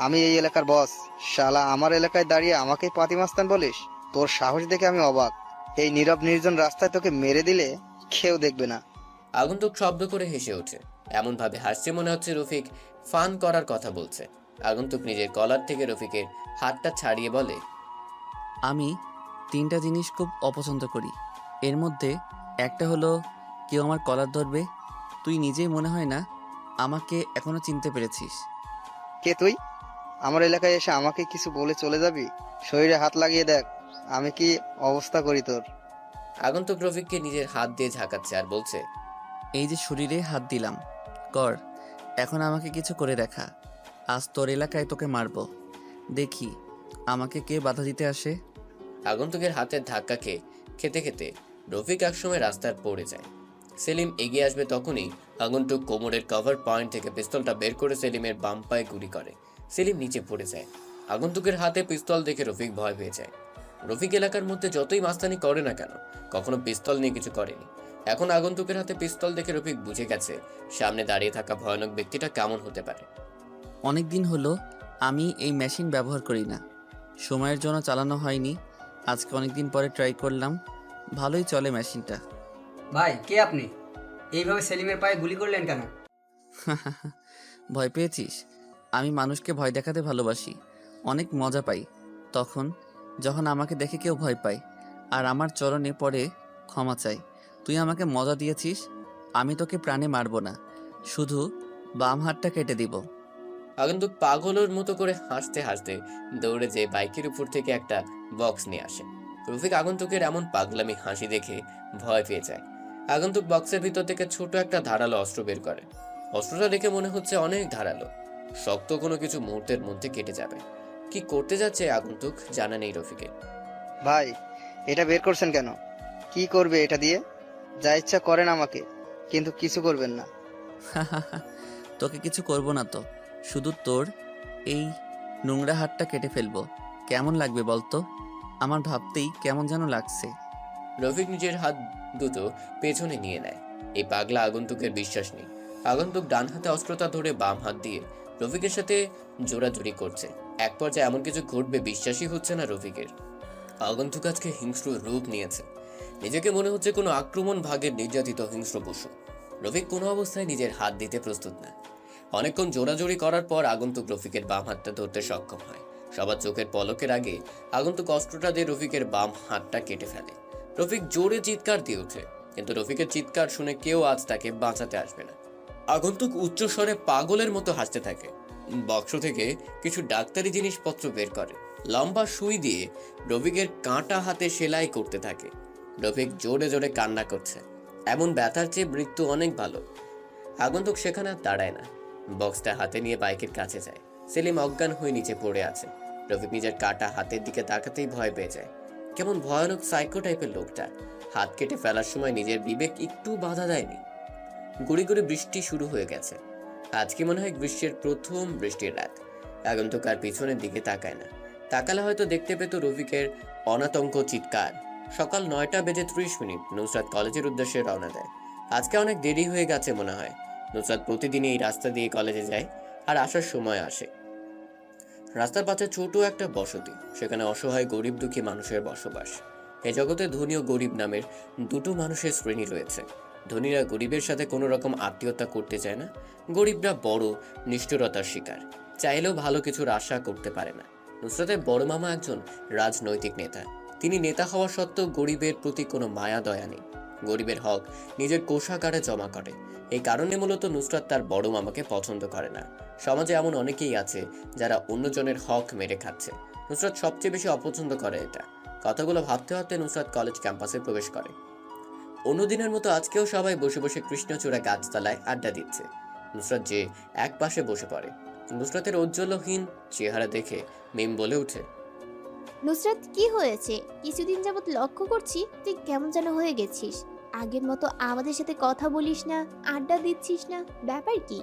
আমি এই এলাকার বস, শালা আমার এলাকায় দাঁড়িয়ে আমাকেই পাতি মাস্তান বলিস? তোর সাহস দেখে আমি অবাক। এই নীরব নির্জন রাস্তায় তোকে মেরে দিলে কেউ দেখবে না। আগন্তুক শব্দ করে হেসে ওঠে। এমন ভাবে হাসছে মনে হচ্ছে রফিক ফান করার কথা বলছে। আগন্তুক নিজের কলার থেকে রফিকের হাতটা ছাড়িয়ে বলে, আমি 3টা জিনিস খুব অপছন্দ করি। এর মধ্যে একটা হলো কেউ আমার কলার ধরবে। তুই নিজেই মনে হয় না আমাকে এখনো চিনতে পেরেছিস। কে তুই? আমার এলাকায় এসে আমাকে কিছু বলে চলে যাবি? শরীরে হাত লাগিয়ে দেখ আমি কি অবস্থা করি তোর। আগন্তুক রফিককে নিজের হাত দিয়ে ঝাঁকাচ্ছে আর বলছে, এই যে শরীরে হাত দিলাম, কর। এখন আমাকে কিছু করে দেখা। আজ তোর এলাকায় তোকে মারবো। দেখি আমাকে কে বাধা দিতে আসে। আগন্তুকের হাতের ধাক্কা খেতে খেতে রফিক একসময় রাস্তার পড়ে যায়। সেলিম এগিয়ে আসবে তখনই আগন্তুক কোমরের কভার পয়েন্ট থেকে পিস্তলটা বের করে সেলিমের বাম পায়ে গুলি করে। সেলিম নিচে পড়ে যায়। আগন্তুকের হাতে পিস্তল দেখে রফিক ভয় পেয়ে যায়। রফিক এলাকার মধ্যে যতই মাস্তানি করে না কেন, কখনো পিস্তল নিয়ে কিছু করেনি। এখন আগন্তুকের হাতে পিস্তল দেখে রফিক বুঝে গেছে সামনে দাঁড়িয়ে থাকা ভয়ানক ব্যক্তিটা কেমন হতে পারে। অনেক দিন হলো আমি এই মেশিন ব্যবহার করি না, সময়ের জন্য চালানো হয়নি। আজকে অনেক দিন পরে ট্রাই করলাম, ভালোই চলে মেশিনটা। ভাই, কে আপনি? এইভাবে সেলিমের পায়ে গুলি করলেন কেন? ভয় পেয়েছিস? আমি মানুষকে ভয় দেখাতে ভালোবাসি, অনেক মজা পাই তখন যখন আমাকে দেখে কেউ ভয় পায় আর আমার চরণে পড়ে ক্ষমা চাই। তুই আমাকে মজা দিয়েছিস, আমি তোকে প্রাণে মারবো না, শুধু বাম হাতটা কেটে দিব। আগন্তুক পাগলের মতো করে হাসতে হাসতে দৌড়ে যেয়ে বাইকের উপর থেকে একটা বক্স নিয়ে আসে। রফিক আগন্তুকের এমন পাগলামি হাসি দেখে ভয় পেয়ে যায়। আগন্তুক বক্সের ভিতর থেকে ছোট একটা ধারালো অস্ত্র বের করে। অস্ত্রটা দেখে মনে হচ্ছে অনেক ধারালো, শক্ত কোনো কিছু মুহূর্তের মধ্যে কেটে যাবে। কি করতে যাচ্ছে আগন্তুক জানা নেই রফিকের। ভাই, এটা বের করছেন কেন? কি করবে এটা দিয়ে? যা ইচ্ছা করেন আমাকে, কিন্তু কিছু করবেন না। তোকে কিছু করব না তো, শুধু তোর এই নোংরা হাতটা কেটে ফেলবো। কেমন লাগবে বলতো? আমার ভাবতেই কেমন যেন লাগছে। রফিক নিজের হাত দুটো পেছনে নিয়ে নেয়। এই পাগলা আগন্তুকের বিশ্বাস নেই। আগন্তুক ডান হাতে অস্ত্রটা ধরে বাম হাত দিয়ে রফিকের সাথে জোরাজুরি করছে। এক পর্যায়ে এমন কিছু ঘটবে বিশ্বাসই হচ্ছে না রফিকের। আগন্তুক আজকে হিংস্র রূপ নিয়েছে। নিজেকে মনে হচ্ছে কোনো আক্রমণ ভাগের নির্যাতিত হিংস্র পশু। রফিক কোনো অবস্থায় নিজের হাত দিতে প্রস্তুত না। অনেকক্ষণ জোরাজোরি করার পর আগন্তুক রফিকের বাম হাতটা ধরতে সক্ষম হয়। সবার চোখের পলকের আগে আগন্তুক অস্ত্রটা দিয়ে রফিকের বাম হাতটা কেটে ফেলে। রফিক জোরে চিৎকার দিয়ে ওঠে, কিন্তু রফিকের চিৎকার শুনে কেউ আজ তাকে বাঁচাতে আসবে না। আগন্তুক উচ্চস্বরে পাগলের মতো হাসতে থাকে। বক্স থেকে কিছু ডাক্তারি জিনিসপত্র বের করে। লম্বা সুই দিয়ে রফিকের কাঁটা হাতে সেলাই করতে থাকে। রফিক জোরে জোরে কান্না করছে। এমন ব্যথার চেয়ে মৃত্যু অনেক ভালো। আগন্তুক সেখানে আর দাঁড়ায় না, বক্সটা হাতে নিয়ে বাইকের কাছে যায়। সেলিম অজ্ঞান হয়ে নিচে পড়ে আছে। রফিক নিজের কাটা হাতের দিকে তাকাতেই ভয় পেয়ে যায়। কেমন ভয়ানক সাইকো টাইপের লোকটা। হাত কেটে ফেলার সময় নিজের বিবেক একটু বাধা দেয়নি। গুড়ি গুড়ি বৃষ্টি শুরু হয়ে গেছে। আজকে মনে হয় গ্রীষ্মের প্রথম বৃষ্টির রাত। আগন্তুক আর পিছনের দিকে তাকায় না। তাকালে হয়তো দেখতে পেত রফিকের অনাতঙ্ক চিৎকার। সকাল 9:30 নুসরাত কলেজের উদ্দেশ্যে রওনা দেয়। আজকে অনেক দেরি হয়ে গেছে মনে হয়। নুসরাত প্রতিদিনই এই রাস্তা দিয়ে কলেজে যায় আর আসার সময় আসে। রাস্তার পাশে ছোট একটা বসতি, সেখানে অসহায় গরিব দুঃখী মানুষের বসবাস। এই জগতে ধনী ও গরিব নামের দুটো মানুষের শ্রেণী রয়েছে। ধনীরা গরিবের সাথে কোনো রকম আত্মীয়তা করতে চায় না, গরিবরা বড় নিষ্ঠুরতার শিকার, চাইলেও ভালো কিছুর আশা করতে পারে না। নুসরাতের বড় মামা একজন রাজনৈতিক নেতা। তিনি নেতা হওয়া সত্ত্বেও গরিবের প্রতি কোনো মায়া দয়া নেই। গরিবের হক নিজের কোষাগারে জমা করে। এই কারণে মূলত নুসরাত তার বড় মামাকে পছন্দ করে না। সমাজে এমন অনেকেই আছে যারা অন্যজনের হক মেরে খাচ্ছে। নুসরাত সবচেয়ে বেশি অপছন্দ করে এটা। কথাগুলো ভাবতে ভাবতে নুসরাত কলেজ ক্যাম্পাসে প্রবেশ করে। অন্যদিনের মতো আজকেও সবাই বসে বসে কৃষ্ণচূড়া গাছতলায় আড্ডা দিচ্ছে। নুসরাত যে এক পাশে বসে পড়ে। নুসরাতের ঔজ্জ্বল্যহীন চেহারা দেখে মিম বলে ওঠে, নুসরাত, কি হয়েছে? কিছুদিন যাবত লক্ষ্য করছি তুই কেমন যেন হয়ে গেছিস। আগের মতো আমাদের সাথে কথা বলিস না, আড্ডা দিচ্ছিস না, ব্যাপার কি?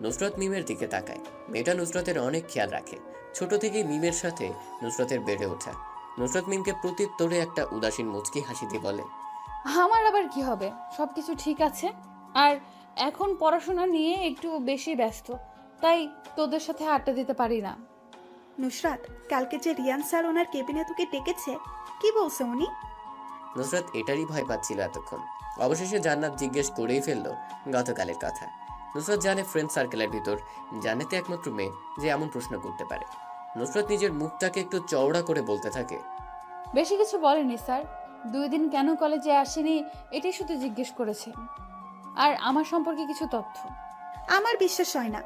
নুসরাত মিমের দিকে তাকায়। মেয়েটা নুসরাতের অনেক খেয়াল রাখে। ছোট থেকেই মিমের সাথে নুসরাতের বেড়ে ওঠা। নুসরাত মিমকে প্রত্যুত্তরে একটা উদাসীন মুচকি হাসি দিয়ে বলে, আমার আবার কি হবে, সব কিছু ঠিক আছে। আর এখন পড়াশোনা নিয়ে একটু বেশি ব্যস্ত, তাই তোদের সাথে আড্ডা দিতে পারি না। নুসরাত, কালকে যে রিয়ান স্যার ওনার কেবিনে তোকে ডেকেছে, কি বলছে উনি? নুসরাত এটারই ভয় পাচ্ছিল এতক্ষণ। অবশেষে জান্নাত জিজ্ঞেস করেই ফেললো গতকালের কথা। নুসরাত জানে ফ্রেন্ড সার্কেলের ভিতর জান্নাতে একমাত্র মেয়ে যে এমন প্রশ্ন করতে পারে। নুসরাত নিজের মুখটাকে একটু চওড়া করে বলতে থাকে, বেশি কিছু বলেনি স্যার, 2 দিন কেন কলেজে আসেনি এটাই শুধু জিজ্ঞেস করেছে, আর আমার সম্পর্কে কিছু তথ্য। আমার বিশ্বাস হয় না।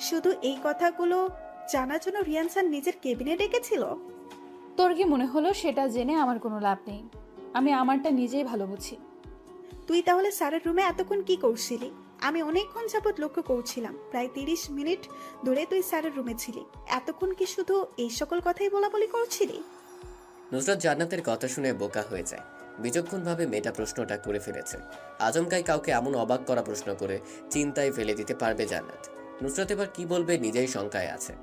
শুধু এই কথাগুলো জানার জন্য রিয়ান স্যার নিজের কেবিনে ডেকেছিল? তোর কি মনে হলো সেটা জেনে আমার কোনো লাভ নেই? আমি আমারটা নিজেই ভালো বুঝি। তুই তাহলে স্যারের রুমে এতক্ষণ কি করছিলি? আমি অনেকক্ষণ যাবৎ লক্ষ্য করছিলাম, প্রায় 30 মিনিট ধরে তুই স্যারের রুমে ছিলি। এতক্ষণ কি শুধু এই সকল কথাই বলাবলি করছিলি? নুসরাত জান্নাতের কথা শুনে বোকা হয়ে যায়। বিচক্ষণভাবে মেয়েটা প্রশ্নটা করে ফেলেছে। আচমকাই কাউকে এমন অবাক করা প্রশ্ন করে চিন্তায় ফেলে দিতে পারবে জান্নাত। নুসরাত এবার কি বলবে নিজেই শঙ্কায় আছে।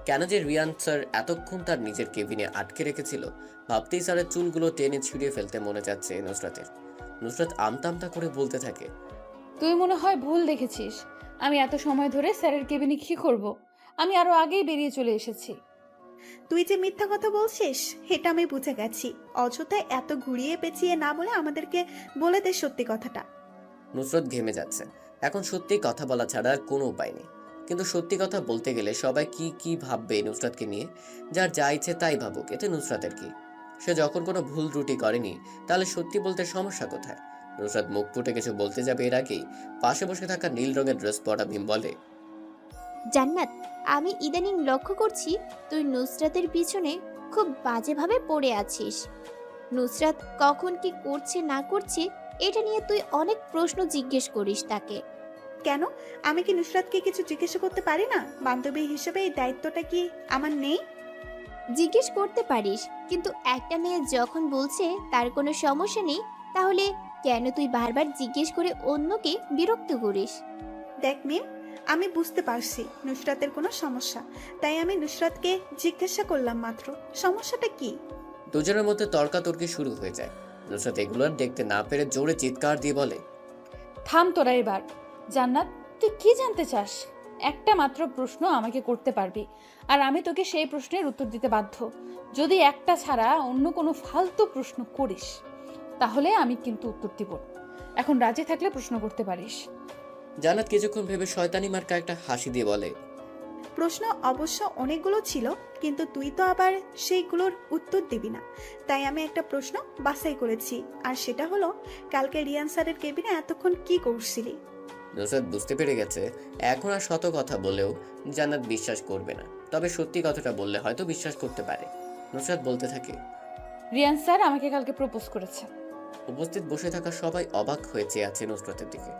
কেন যে রিয়ান স্যার এতক্ষণ তার নিজের কেবিনে আটকে রেখেছিল, ভাবতেই স্যারের চুলগুলো টেনে ছিঁড়িয়ে ফেলতে মনে যাচ্ছে নুসরাতের। নুসরাত আমতা আমতা করে বলতে থাকে, তুই মনে হয় ভুল দেখেছিস। আমি এত সময় ধরে স্যারের কেবিনে কি করব? আমি আরো আগেই বেরিয়ে চলে এসেছি। তুই যে মিথ্যা কথা বলছিস এটা আমি বুঝে গেছি। অযথায় এত ঘুরিয়ে পেঁচিয়ে না বলে আমাদেরকে বলে দে সত্যি কথাটা। নুসরাত ঘেমে যাচ্ছে। এখন সত্যি কথা বলা ছাড়া আর কোনো উপায় নেই। কিন্তু সত্যি কথা বলতে গেলে সবাই কি কি ভাববে নুসরাতকে নিয়ে? যার যা ইচ্ছে তাই ভাবুক, এতে নুসরাতের কি? সে যখন কোনো ভুল ত্রুটি করেনি, তাহলে সত্যি বলতে সমস্যা কোথায়? নুসরাত মুখ ফুটে কিছু বলতে যাবে এর আগেই পাশে বসে থাকা নীল রঙের ড্রেস পরা ভীম বলে, জান্নাত, আমি ইদানিং লক্ষ্য করছি তুই নুসরাতের পিছনে খুব বাজেভাবে পড়ে আছিস। নুসরাত কখন কি করছে না করছে এটা নিয়ে তুই অনেক প্রশ্ন জিজ্ঞেস করিস তাকে। কেন? আমি কি নুসরাতকে কিছু জিজ্ঞাসা করতে পারি না? বান্ধবী হিসেবে এই দায়িত্বটা কি আমার নেই? জিজ্ঞেস করতে পারিস, কিন্তু একটা মেয়ে যখন বলছে তার কোনো সমস্যা নেই, তাহলে কেন তুই বারবার জিজ্ঞেস করে অন্যকে বিরক্ত করিস? দেখ মিম, আমি বুঝতে পারছি নুসরাতের কোনো সমস্যা, তাই আমি নুসরাতকে জিজ্ঞাসা করলাম মাত্র। সমস্যাটা কি? দুজনের মধ্যে তর্কাতর্কি শুরু হয়ে যায়। নুসরাত এগুলো আর দেখতে না পেরে জোরে চিৎকার দিয়ে বলে, থাম তোরা এবার। জান্নাত, তুই কি জানতে চাস? একটা মাত্র প্রশ্ন আমাকে করতে পারবি, আর আমি তোকে সেই প্রশ্নের উত্তর দিতে বাধ্য। যদি একটা ছাড়া অন্য কোনো ফালতু প্রশ্ন করিস তাহলে আমি কিন্তু উত্তর দিব। এখন রাজি থাকলে প্রশ্ন করতে পারিস। জান্নাত কিছুক্ষণ ভেবে শয়তানি মার্কা একটা হাসি দিয়ে বলে, প্রশ্ন অবশ্য অনেকগুলো ছিল, কিন্তু তুই তো আবার সেইগুলোর উত্তর দিবি না, তাই আমি একটা প্রশ্ন বাছাই করেছি, আর সেটা হলো কালকে রিয়ান স্যারের কেবিনে এতক্ষণ কি করছিলি? নুসরাত বুঝতে পেরে গেছে এখন আর শত কথা বলেও জান্নাত বিশ্বাস করবে না, তবে সত্যি কথাটা বললে হয়তো বিশ্বাস করতে পারে। নুসরাত বলতে থাকে, রিয়ান স্যার আমাকে কালকে প্রপোজ করেছে। উপস্থিত বসে থাকা সবাই অবাক হয়ে চেয়ে আছে নুসরাতের দিকে।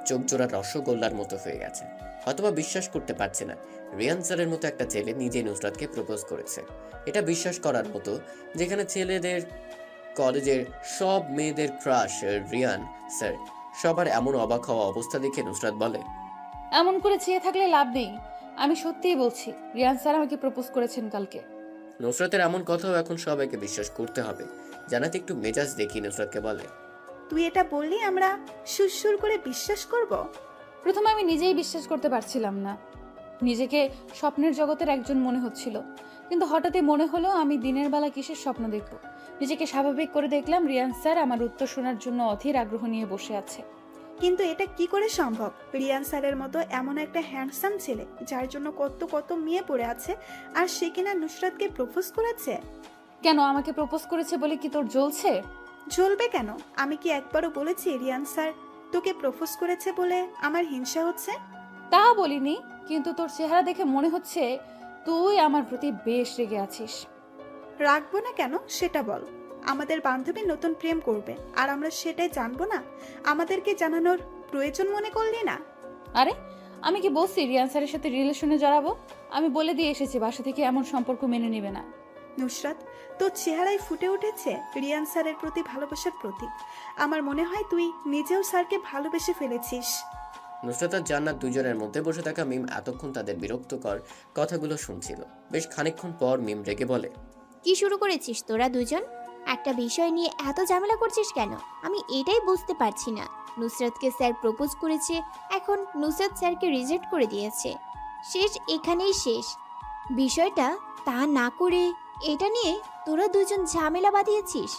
চোখ জোড়া রসগোল্লার মতো হয়ে গেছে। হয়তোবা বিশ্বাস করতে পারছে না রিয়ান স্যারের মতো একটা ছেলে নিজে নুসরাতকে প্রপোজ করেছে। এটা বিশ্বাস করার মতো, যেখানে ছেলেদের কলেজের সব মেয়েদের ক্রাশ রিয়ান স্যার। সবার এমন অবাক হওয়া অবস্থা দেখে নুসরাত বলে, এমন করে চেয়ে থাকলে লাভ নেই। আমি সত্যিই বলছি, রিয়ান স্যার আমাকে প্রপোজ করেছেন কালকে। নুসরাতের এমন কথাও এখন সবাইকে বিশ্বাস করতে হবে। জান্নাত একটু মেজাজ দেখি নুসরাতকে বলে, তুই এটা বললি আমরা সুরসুর করে বিশ্বাস করব? প্রথমে আমি নিজেই বিশ্বাস করতে পারছিলাম না। নিজেকে স্বপ্নের জগতের একজন মনে হচ্ছিল, কিন্তু হঠাৎই মনে হলো আমি দিনের বেলা কিসের স্বপ্ন দেখব। নিজেকে স্বাভাবিক করে দেখলাম রিয়ান স্যার আমার উত্তর শোনার জন্য অধীর আগ্রহ নিয়ে বসে আছে। কিন্তু এটা কি করে সম্ভব? রিয়ান স্যারের মতো এমন একটা হ্যান্ডসাম ছেলে যার জন্য কত কত মেয়ে পড়ে আছে, আর সে কিনা নুসরাতকে প্রপোজ করেছে। কেন, আমাকে প্রপোজ করেছে বলে কি তোর জ্বলছে? জ্বলবে কেন? আমি কি একবারও বলেছি রিয়ান স্যার তোকে প্রপোজ করেছে বলে আমার হিংসা হচ্ছে? তা বলিনি, কিন্তু তোর চেহারা দেখে মনে হচ্ছে তুই আমার প্রতি বেশ রেগে আছিস। রাখবো না কেন সেটা বল। আমাদের বান্ধবী নতুন প্রেম করবে আর আমরা সেটাই জানবো না? আমাদেরকে জানানোর প্রয়োজন মনে করলি না? আরে, আমি কি বলছি রিয়ান স্যারের সাথে রিলেশনে জড়াবো? আমি বলে দিয়ে এসেছি বাসা থেকে এমন সম্পর্ক মেনে নেবে না। নুসরাত, তোর চেহারায় ফুটে উঠেছে রিয়ান স্যারের প্রতি ভালোবাসার প্রতীক। আমার মনে হয় তুই নিজেও স্যারকে ভালোবেসে ফেলেছিস। নুসরাত আর জান্নাত দুজনের মধ্যে বসে থাকা মিম এতক্ষণ তাদের বিরক্তকর কথাগুলো শুনছিল। বেশ খানিকক্ষণ পর মিম রেগে বলে, কি শুরু করেছিস তোরা দুজন? একটা বিষয় নিয়ে এত ঝামেলা করছিস কেন? আমি এটাই বুঝতে পারছি না। নুসরাতকে স্যার প্রপোজ করেছে, এখন নুসরাত স্যারকে রিজেক্ট করে দিয়েছে। শেষ এখানেই শেষ। বিষয়টা তা না করে এটা নিয়ে তোরা দুজন ঝামেলা বাঁধিয়েছিস।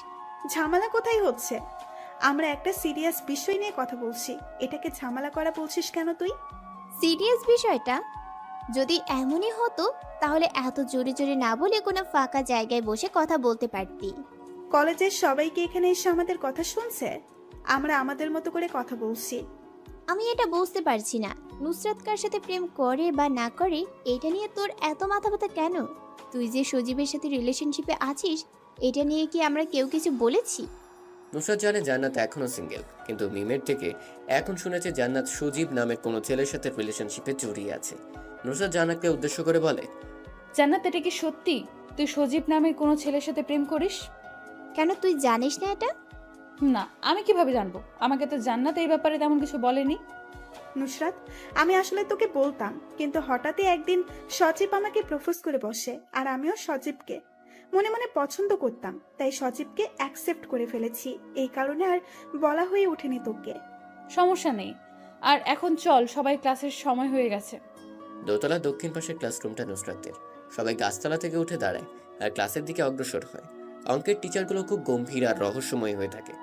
ঝামেলা কোথায় হচ্ছে? আমরা একটা সিরিয়াস বিষয় নিয়ে কথা বলছি, এটাকে ঝামেলা করা বলছিস কেন তুই? সিরিয়াস বিষয়টা যদি এমনই হতো তাহলে এত জোরে জোরে না বলে কোনো ফাঁকা জায়গায় বসে কথা বলতে পারতি। কলেজের সবাইকে এখানে এসে আমাদের কথা শুনছে, আমরা আমাদের মতো করে কথা বলছি। আমি এটা বুঝতে পারছি না, নুসরাত কার সাথে প্রেম করে বা না করে এটা নিয়ে তোর এত মাথা ব্যথা কেন? তুই যে সজীবের সাথে রিলেশনশিপে আছিস এটা নিয়ে কি আমরা কেউ কিছু বলেছি? নুসরাত জানে জান্নাত এখনো সিঙ্গেল, কিন্তু মিমের থেকে এখন শুনেছে জান্নাত সজীব নামের কোনো ছেলের সাথে রিলেশনশিপে জড়িয়ে আছে। নুসরাত জান্নাতকে উদ্দেশ্য করে বলে, জান্নাত, এটা কি সত্যি তুই সজীব নামের কোনো ছেলের সাথে প্রেম করিস? কেন, তুই জানিস না এটা? না, আমি কিভাবে জানবো? আমাকে তো জান্নাত এই ব্যাপারে তেমন কিছু বলেনি। নুসরাত, আমি আসলে তোকে বলতাম, কিন্তু হঠাৎই একদিন সজীব আমাকে প্রপোজ করে বসে, আর আমিও সজীবকে মনে মনে পছন্দ করতাম, তাই সজীবকে অ্যাকসেপ্ট করে ফেলেছি। এই কারণে আর বলা হয়ে ওঠেনি তোকে। সমস্যা নেই, আর এখন চল, সবাই ক্লাসের সময় হয়ে গেছে। দোতলা দক্ষিণ পাশের ক্লাসরুমটা নুসরাতের। সবাই গাছতলা থেকে উঠে দাঁড়ায় আর ক্লাসের দিকে অগ্রসর হয়। অঙ্কের টিচারগুলো খুব গম্ভীর আর রহস্যময় হয়ে থাকে।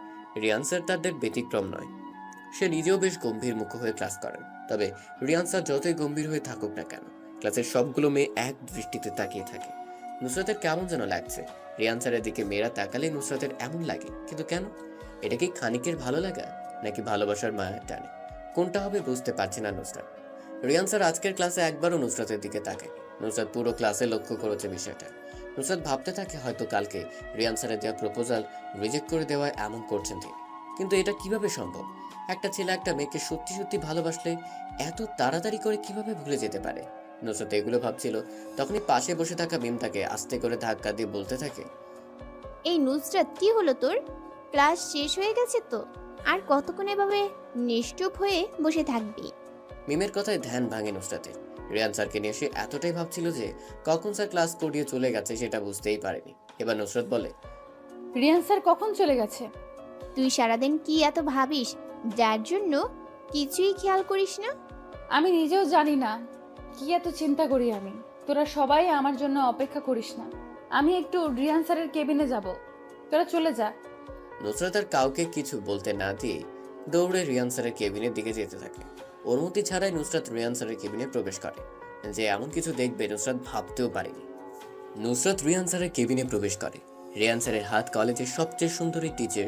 রিয়ান স্যার তাদের ব্যতিক্রম নয়। সে নিজেও বেশ গম্ভীর মুখ হয়ে ক্লাস করেন। তবে রিয়ান স্যার যতই গম্ভীর হয়ে থাকুক না কেন, ক্লাসের সবগুলো মেয়ে এক দৃষ্টিতে তাকিয়ে থাকে। নুসরাতের কেমন যেন লাগছে। রিয়ান স্যারের দিকে মেয়েরা তাকালে নুসরাতের এমন লাগে, কিন্তু কেন? এটা কি খানিকের ভালো লাগা নাকি ভালোবাসার মায়া টানে? কোনটা হবে বুঝতে পারছে না নুসরাত। রিয়ান স্যার আজকের ক্লাসে একবারও নুসরাতের দিকে তাকায়। নুসরাত পুরো ক্লাসে লক্ষ্য করেছে বিষয়টা। নুসরাত ভাবতে থাকে হয়তো কালকে রিয়ান স্যারের দেওয়া প্রপোজাল রিজেক্ট করে দেওয়ায় এমন করছেন তিনি। কিন্তু এটা কিভাবে সম্ভব? একটা ছেলে একটা মেয়েকে সত্যি সত্যি ভালোবাসলে এত তাড়াতাড়ি করে কিভাবে ভুলে যেতে পারে? নুসরাত এগুলো ভাবছিল, তখনই পাশে বসে থাকা মিম তাকে আস্তে করে ধাক্কা দিয়ে বলতে থাকে, এই নুসরাত, কি হলো তোর? ক্লাস শেষ হয়ে গেছে তো, আর কতক্ষণ এভাবে নিশ্চুপ হয়ে বসে থাকবি? মিমের কথায় ধ্যান ভাঙে নুসরাতের। রিয়ান স্যারকে নিয়ে সে এতটাই ভাবছিল যে কখন স্যার ক্লাস করিয়ে চলে গেছে সেটা বুঝতেই পারেনি। এবার নুসরাত বলে, রিয়ান স্যার কখন চলে গেছে? তুই সারাদিন কি এত ভাবিস যার জন্য কিছুই খেয়াল করিস না? আমি নিজেও জানি না কি এত চিন্তা করি আমি। তোরা সবাই আমার জন্য অপেক্ষা করিস না, আমি একটু রিয়ান স্যারের কেবিনে যাব, তোরা চলে যা। নুসরাত আর কাউকে কিছু বলতে না দিয়ে দৌড়ে রিয়ান স্যারের কেবিনের দিকে যেতে থাকে। অনুমতি ছাড়াই নুসরাত রিয়ান স্যারের কেবিনে প্রবেশ করে। যে এমন কিছু দেখবে নুসরাত ভাবতেও পারেনি। নুসরাত রিয়ান স্যারের কেবিনে প্রবেশ করে। রিয়ান স্যারের হাত কলেজের সবচেয়ে সুন্দরী টিচার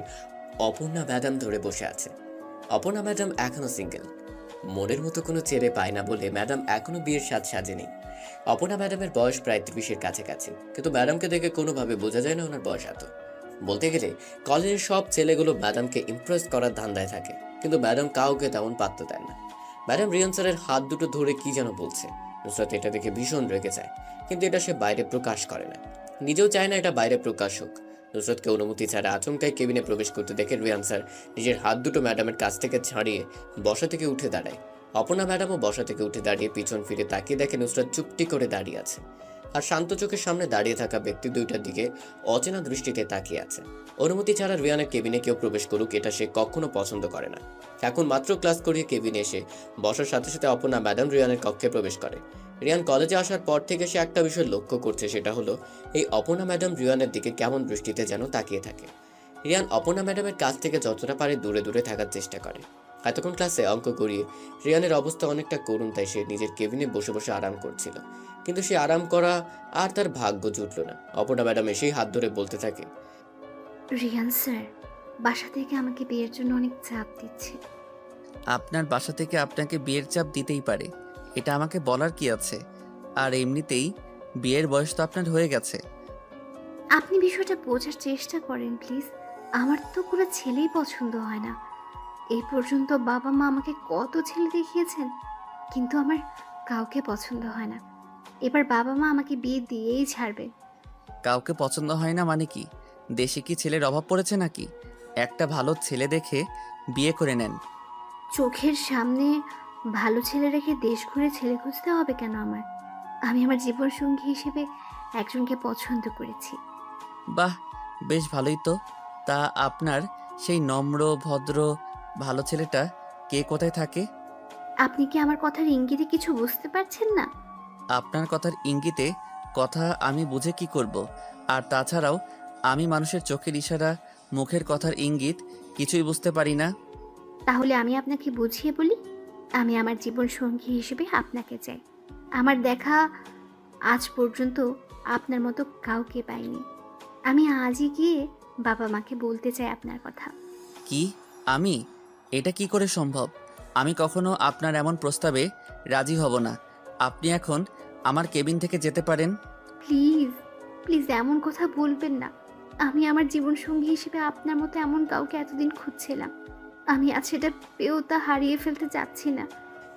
অপর্ণা ম্যাডাম ধরে বসে আছে। অপর্ণা ম্যাডাম এখনো সিঙ্গেল। মনের মতো কোনো ছেলে পায় না বলে ম্যাডাম এখনো বিয়ের সাজ সাজেনি। অপর্ণা ম্যাডামের বয়স প্রায় 30-এর কাছাকাছি, কিন্তু ম্যাডামকে দেখে কোনোভাবে বোঝা যায় না ওনার বয়স এত। বলতে গেলে কলেজের সব ছেলেগুলো ম্যাডামকে ইমপ্রেস করার ধান্দায় থাকে, কিন্তু ম্যাডাম কাউকে তেমন পাত্তা দেন না। ম্যাডাম রিয়ান স্যারের হাত দুটো ধরে কি যেন বলছে। নুসরাত এটা দেখে ভীষণ রেগে যায়, কিন্তু এটা সে বাইরে প্রকাশ করে না। নিজেও চায় না এটা বাইরে প্রকাশ হোক। নুসরাতকে অনুমতি ছাড়া আচমকাই কেবিনে প্রবেশ করতে দেখে রিয়ান স্যার নিজের হাত দুটো ম্যাডামের কাছ থেকে ছাড়িয়ে বসা থেকে উঠে দাঁড়ায়। অপর্ণা ম্যাডামও বসা থেকে উঠে দাঁড়িয়ে পিছন ফিরে তাকিয়ে দেখে নুসরাত চুপটি করে দাঁড়িয়ে আছে, আর শান্ত চোখের সামনে দাঁড়িয়ে থাকা ব্যক্তি দুইটার দিকে অচেনা দৃষ্টিতে তাকিয়ে আছে। অনুমতি ছাড়া রিয়ানের কেবিনে কেউ প্রবেশ করুক এটা সে কখনো পছন্দ করে না। এখন মাত্র ক্লাস করিয়ে কেবিনে এসে বসার সাথে সাথে অপর্ণা ম্যাডাম রিয়ানের কক্ষে প্রবেশ করে। রিয়ান কলেজে আসার পর থেকে সে একটা বিষয় লক্ষ্য করছে, সেটা হলো এই অপর্ণা ম্যাডাম রিয়ানের দিকে কেমন দৃষ্টিতে যেন তাকিয়ে থাকে। রিয়ান অপর্ণা ম্যাডামের কাছ থেকে যতটা পারে দূরে দূরে থাকার চেষ্টা করে। এতক্ষণ ক্লাসে অঙ্ক করিয়ে রিয়ানের অবস্থা অনেকটা করুণ, তাই সে নিজের কেবিনে বসে বসে আরাম করছিল, কিন্তু সে আরাম করা আর তার ভাগ্য জুটল না। অপর্ণা ম্যাডাম এসেই হাত ধরে বলতে থাকে, রিয়ান স্যার বাসা থেকে আমাকে বিয়ের জন্য অনেক চাপ দিচ্ছে। আপনার বাসা থেকে আপনাকে বিয়ের চাপ দিতেই পারে, এটা আমাকে বলার কি আছে? আর এমনিতেই বিয়ের বয়স তো আপনার হয়ে গেছে। আপনি বিষয়টা বোঝার চেষ্টা করেন প্লিজ। আমার তো কোনো ছেলেই পছন্দ হয় না। এই পর্যন্ত বাবা মা আমাকে কত ছেলে দেখিয়েছেন, কিন্তু আমার কাউকে পছন্দ হয় না। এবার বাবা মা আমাকে বিয়ে দিয়েই ছাড়বে। কাউকে পছন্দ হয় না মানে কি? দেশে কি ছেলের অভাব পড়েছে নাকি? একটা ভালো ছেলে দেখে বিয়ে করে নেন। চোখের সামনে ভালো ছেলে রেখে দেশ ঘুরে ছেলে খুঁজতে হবে কেন আমার? আমি আমার জীবন সঙ্গী হিসেবে একজনকে পছন্দ করেছি। বাহ, বেশ ভালোই তো। তা আপনার সেই নম্র ভদ্র ভালো ছেলেটা কে কোথায় থাকে? আপনি কি আমার কথার ইঙ্গিতে কিছু বুঝতে পারছেন না? আপনার কথার ইঙ্গিতে কথা আমি বুঝে কি করব? আর তাছাড়াও আমি মানুষের চোখের ইশারা, মুখের কথার ইঙ্গিত কিছুই বুঝতে পারি না। তাহলে আমি আপনাকে বুঝিয়ে বলি, আমি আমার জীবন সঙ্গী হিসেবে আপনাকে চাই। আমার দেখা আজ পর্যন্ত আপনার মতো কাউকে পাইনি। আমি আজই গিয়ে বাবা মাকে বলতে চাই আপনার কথা। কি? আমি? এটা কি করে সম্ভব? আমি কখনো আপনার এমন প্রস্তাবে রাজি হব না। আপনি এখন আমার কেবিন থেকে যেতে পারেন। প্লিজ প্লিজ এমন কথা বলবেন না। আমি আমার জীবন সঙ্গী হিসেবে আপনার মতো এমন কাউকে এতদিন খুঁজছিলাম। আমি আজ সেটা পেয়েও তা হারিয়ে ফেলতে চাচ্ছি না।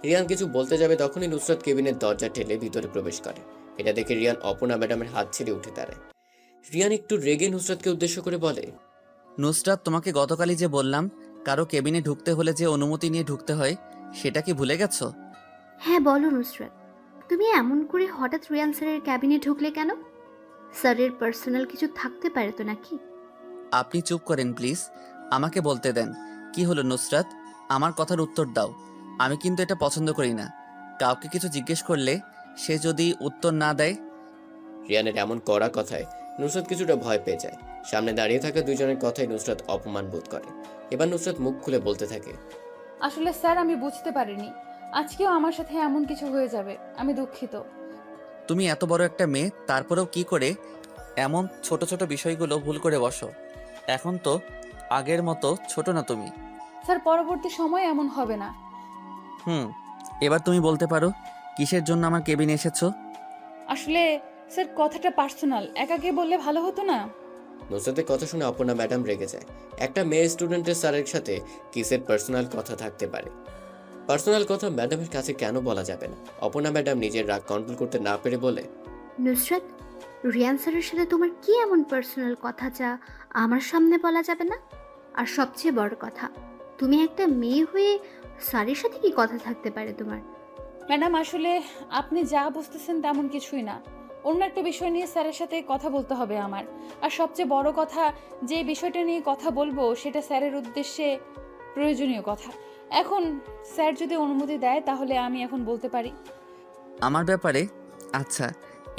রিয়ান কিছু বলতে যাবে তখনই নুসরাত কেবিনের দরজা ঠেলে ভিতরে প্রবেশ করে। এটা দেখে রিয়ান অপর্ণা ম্যাডামের হাত ছেড়ে উঠে দাঁড়ায়। রিয়ান একটু রেগে নুসরাতকে উদ্দেশ্য করে বলে, নুসরাত, তোমাকে গতকালই যে বললাম কারো কেবিনে ঢুকতে হলে যে অনুমতি নিয়ে ঢুকতে হয়, সেটা কি ভুলে গেছো? হ্যাঁ বলো নুসরাত, তুমি এমন করে হঠাৎ রিয়ান স্যারের ক্যাবিনে ঢুকলে কেন? স্যারের পার্সোনাল কিছু থাকতে পারে তো নাকি? আপনি চুপ করেন প্লিজ, আমাকে বলতে দেন। কি হলো নুসরাত, আমার কথার উত্তর দাও। আমি কিন্তু এটা পছন্দ করি না। কাউকে কিছু জিজ্ঞেস করলে সে যদি উত্তর না দেয়। রিয়ানের এমন কড়া কথায় নুসরাত কিছুটা ভয় পেয়ে যায়। সামনে দাঁড়িয়ে থাকা দুজনের কথায় নুসরাত অপমান বোধ করে। এবার নুসরাত মুখ খুলে বলতে থাকে, আসলে স্যার আমি বুঝতে পারিনি আজকেও আমার সাথে এমন কিছু হয়ে যাবে। আমি দুঃখিত। তুমি এত বড় একটা মেয়ে, তারপরেও কি করে এমন ছোট ছোট বিষয়গুলো ভুল করে বসো? এখন তো আগের মতো ছোট না তুমি। স্যার পরবর্তী সময় এমন হবে না। এবার তুমি বলতে পারো কিসের জন্য আমার কেবিনে এসেছো? আসলে স্যার কথাটা পার্সোনাল, একা গিয়ে বললে ভালো হতো না? নুসরাতের কথা শুনে অপর্ণা ম্যাডাম রেগে যায়। একটা মেয়ে স্টুডেন্টের স্যারের সাথে কিসের পার্সোনাল কথা থাকতে পারে? পার্সোনাল কথা ম্যাডামের কাছে কেন বলা যাবে না? অপর্ণা ম্যাডাম নিজের রাগ কন্ট্রোল করতে না পেরে বলে, নুসরাত, রিয়ান স্যারের সাথে তোমার কি এমন পার্সোনাল কথা যা আমার সামনে বলা যাবে না? আর সবচেয়ে বড় কথা, তুমি একটা মেয়ে হয়ে স্যারের সাথে কি কথা থাকতে পারে তোমার? ম্যাডাম আসলে আপনি যা বুঝতেছেন তেমন কিছুই না। অন্য একটা বিষয় নিয়ে স্যারের সাথে কথা বলতে হবে আমার। আর সবচেয়ে বড় কথা, যে বিষয়টা নিয়ে কথা বলবো সেটা স্যারের উদ্দেশ্যে প্রয়োজনীয় কথা। এখন স্যার যদি অনুমতি দেয় তাহলে আমি এখন বলতে পারি। আমার ব্যাপারে? আচ্ছা,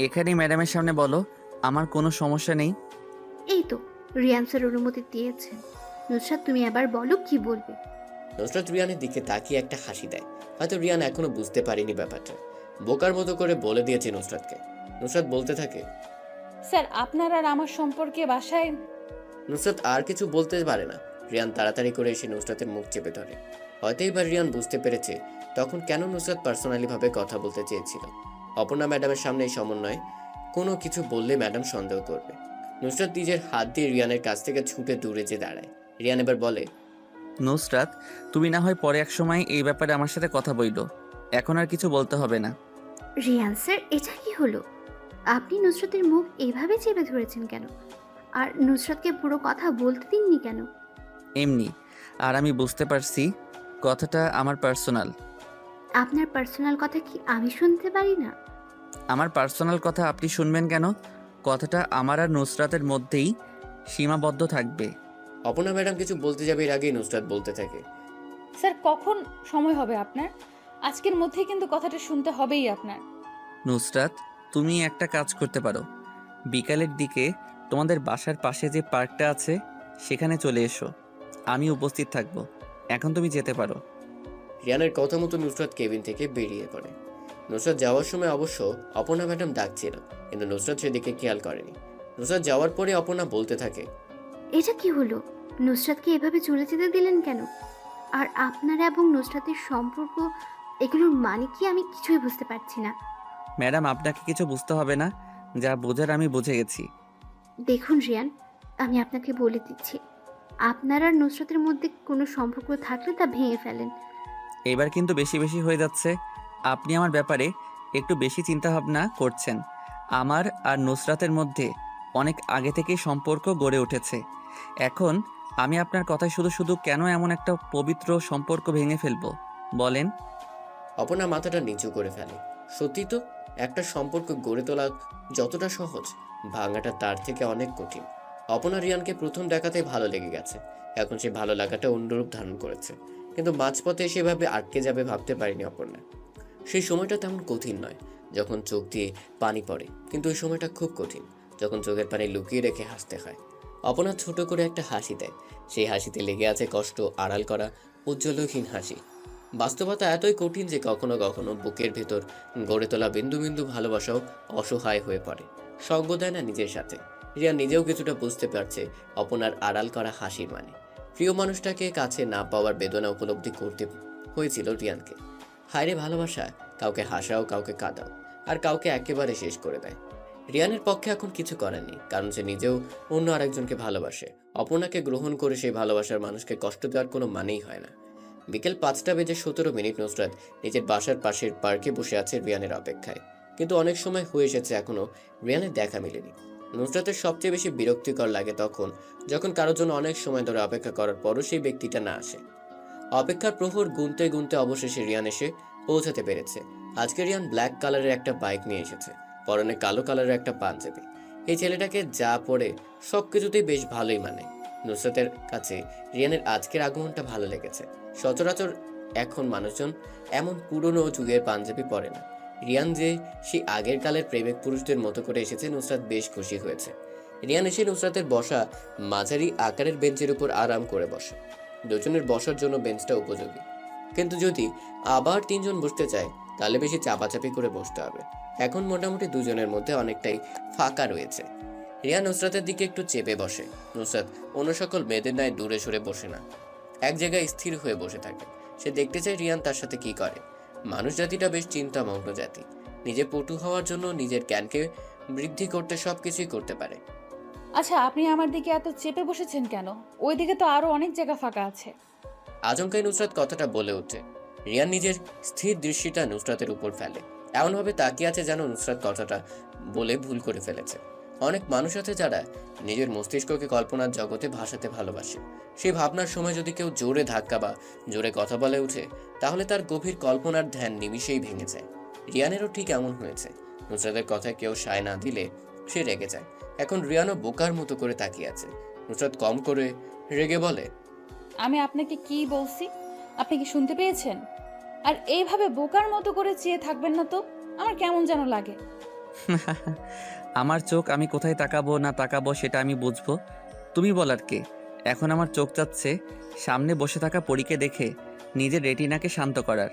এখানেই ম্যাডামের সামনে বলো, আমার কোনো সমস্যা নেই। এই তো রিয়ান স্যার অনুমতি দিয়েছেন। নুসরাত, তুমি আবার বলো কি বলবে। নুসরাত রিয়ানের দিকে তাকিয়ে একটা হাসি দেয়। হয়তো রিয়ান এখনো বুঝতে পারেনি ব্যাপারটা। বোকার মতো করে বলে দিয়েছে নুসরাতকে। নুসরাত বলতে থাকে, স্যার আপনার আর আমার সম্পর্কে বাসায়। নুসরাত আর কিছু বলতে পারে না। রিয়ান তাড়াতাড়ি করে এসে নুসরাতের মুখ চেপে ধরে। হয়তো এবার রিয়ান বুঝতে পেরেছে তখন কেন নুসরাত পার্সোনালি ভাবে কথা বলতে চেয়েছিল। অপর্ণা ম্যাডামের সামনে এই সমন্বয় কোনো কিছু বললে ম্যাডাম সন্দেহ করবে। নুসরাত নিজের হাত দিয়ে রিয়ানের কাছ থেকে ছুটে দূরে যে দাঁড়ায়। রিয়ান এবার বলে, নুসরাত, তুমি না হয় পরে এক সময় এই ব্যাপারে আমার সাথে কথা বইলো, এখন আর কিছু বলতে হবে না। রিয়ান স্যার, এটা কি হলো? আপনি নুসরাতের মুখ এভাবে চেপে ধরেছেন কেন? আর নুসরাতকে পুরো কথা বলতে দিননি কেন? এমনি। আর আমি বুঝতে পারছি কথাটা আমার পার্সোনাল। আপনার পার্সোনাল কথা কি আমি শুনতে পারি না? আমার পার্সোনাল কথা আপনি শুনবেন কেন? কথাটা আমার আর নুসরাতের মধ্যেই সীমাবদ্ধ থাকবে। অপর্ণা ম্যাডাম কিছু বলতে যাবে এর আগেই নুসরাত বলতে থাকে, স্যার কখন সময় হবে আপনার? আজকের মধ্যেই কিন্তু কথাটা শুনতে হবেই আপনার। নুসরাত, তুমি একটা কাজ করতে পারো। বিকালের দিকে তোমাদের বাসার পাশে যে পার্কটা আছে সেখানে চলে এসো, আমি উপস্থিত থাকব। এখন তুমি যেতে পারো। রিয়ানের কথা মতো নুসরাত কেবিন থেকে বেরিয়ে পড়ে। নুসরাত যাওয়ার সময় অবশ্য অপর্ণা ম্যাডাম ডাকছিল, কিন্তু নুসরাত সেদিকে খেয়াল করেনি। নুসরাত যাওয়ার পরে অপর্ণা বলতে থাকে, এটা কি হলো? নুসরাতকে এভাবে চলে যেতে দিলেন কেন? আর আপনারা এবং নুসরাতের সম্পর্ক, এগুলোর মানে কি আমি কিছুই বুঝতে পারছি না। ম্যাডাম, আপনাকে কিছু বুঝতে হবে না, যা বোঝার আমি বুঝে গেছি। দেখুন রিয়ান, আমি আপনাকে বলে দিচ্ছি, আপনার আর নুসরাতের মধ্যে কোনো সম্পর্ক থাকলে তা ভেঙে ফেলেন। এবার কিন্তু বেশি বেশি হয়ে যাচ্ছে। আপনি আমার ব্যাপারে একটু বেশি চিন্তাভাবনা করছেন। আমার আর নুসরাতের মধ্যে অনেক আগে থেকেই সম্পর্ক গড়ে উঠেছে। এখন আমি আপনার কথায় শুধু শুধু কেন এমন একটা পবিত্র সম্পর্ক ভেঙে ফেলবো বলেন? অপর্ণা মাথাটা নিচু করে ফেলে। সত্যি তো, একটা সম্পর্ক গড়ে তোলা যতটা সহজ, ভাঙাটা তার থেকে অনেক কঠিন। অপর্ণা রিয়ানকে প্রথম দেখাতে ভালো লেগে গেছে, এখন সে ভালো লাগাটা অন্যরূপ ধারণ করেছে। কিন্তু মাঝপথে সেভাবে আটকে যাবে ভাবতে পারিনি অপর্ণা। সেই সময়টা তেমন কঠিন নয় যখন চোখ দিয়ে পানি পড়ে, কিন্তু ওই সময়টা খুব কঠিন যখন চোখের পানি লুকিয়ে রেখে হাসতে হয়। অপর্ণা ছোট করে একটা হাসি দেয়, সেই হাসিতে লেগে আছে কষ্ট আড়াল করা উজ্জ্বলহীন হাসি। বাস্তবতা এতই কঠিন যে কখনো কখনো বুকের ভেতর গড়ে তোলা বিন্দু বিন্দু ভালোবাসাও অসহায় হয়ে পড়ে, সঙ্গ দেয় না নিজের সাথে। রিয়া নিজেও কিছুটা বুঝতে পারছে অপনার আড়াল করা হাসির মানে। প্রিয় মানুষটাকে কাছে না পাওয়ার বেদনা উপলব্ধি করতে হয়েছিল রিয়ানকে। হায়রে ভালোবাসা, কাউকে হাসাও, কাউকে কাঁদাও, আর কাউকে একেবারে শেষ করে দেয়। রিয়ানের পক্ষে এখন কিছু করার নেই, কারণ সে নিজেও অন্য আরেকজনকে ভালোবাসে। অপর্ণাকে গ্রহণ করে সেই ভালোবাসার মানুষকে কষ্ট দেওয়ার কোনো মানেই হয় না। বিকেল 5:17 নুসরাত নিজের বাসার পাশের পার্কে বসে আছে রিয়ানের অপেক্ষায়, কিন্তু অনেক সময় হয়ে এসেছে এখনো রিয়ানের দেখা মেলেনি। নুসরাতের সবচেয়ে বেশি বিরক্তিকর লাগে তখন যখন কারোর জন্য অনেক সময় ধরে অপেক্ষা করার পরও সেই ব্যক্তিটা না আসে। অপেক্ষার প্রহর গুনতে গুনতে অবশেষে রিয়ান এসে পৌঁছাতে পেরেছে। আজকে রিয়ান ব্ল্যাক কালারের একটা বাইক নিয়ে এসেছে, পরনে কালো কালারের একটা পাঞ্জাবি। এই ছেলেটাকে যা পরে সবকিছুতেই বেশ ভালোই মানে। নুসরাতের কাছে রিয়ানের আজকের আগমনটা ভালো লেগেছে। সচরাচর এখন মানুষজন এমন পুরনো যুগের পাঞ্জাবি পরে না। রিয়ান যে সেই আগের কালের প্রেমিক পুরুষদের মতো করে এসেছে, নুসরাত বেশ খুশি হয়েছে। রিয়ান এসে নুসরাতের বসা মাঝারি আকারের বেঞ্চের উপর আরাম করে বসে। দুজনের বসার জন্য বেঞ্চটা উপযোগী, কিন্তু যদি আবার 3 জন বসতে চায় তাহলে বেশি চাপাচাপি করে বসতে হবে। এখন মোটামুটি দুজনের মধ্যে অনেকটাই ফাঁকা রয়েছে। রিয়ান নুসরাতের দিকে একটু চেপে বসে। নুসরাত অন্য সকল মেয়েদের ন্যায় দূরে সরে বসে না, এক জায়গায় স্থির হয়ে বসে থাকে। সে দেখতে চায় রিয়ান তার সাথে কি করে। মানুষ জাতিটা বেশ চিন্তামগ্ন জাতি, নিজে পটু হওয়ার জন্য নিজের জ্ঞানকে বৃদ্ধি করতে সবকিছুই করতে পারে। আচ্ছা, আপনি আমার দিকে এত চেপে বসেছেন কেন? ওইদিকে তো আরো অনেক জায়গা ফাঁকা আছে। আচমকাই নুসরাত কথাটা বলে ওঠে। রিয়ান নিজের স্থির দৃষ্টিটা নুসরাতের উপর ফেলে, এমনভাবে তাকিয়ে আছে যেন নুসরাত কথাটা বলে ভুল করে ফেলেছে। অনেক মানুষ আছে যারা নিজের মস্তিষ্ককে কল্পনার জগতে ভাসাতে ভালোবাসে। সেই ভাবনার সময় যদি কেউ জোরে ধাক্কা বা জোরে কথা বলে ওঠে, তাহলে তার গভীর কল্পনার ধ্যান নিমিষেই ভেঙে যায়। রিয়ানেরও ঠিক এমন হয়েছে। নুসরাতের কথায় কেউ সায় না দিলে সে রেগে যায়। এখন রিয়ানও বোকার মতো করে তাকিয়ে আছে। নুসরাত কম করে রেগে বলে, আমি আপনাকে কি বলছি আপনি কি শুনতে পেয়েছেন? আর এইভাবে বোকার মতো করে চেয়ে থাকবেন না তো, আমার কেমন যেন লাগে। আমার চোখ আমি কোথায় তাকাবো না তাকাবো সেটা আমি বুঝবো, তুমি বলার কে? এখন আমার চোখ চাচ্ছে সামনে বসে থাকা পরীকে দেখে নিজের রেটিনাকে শান্ত করার।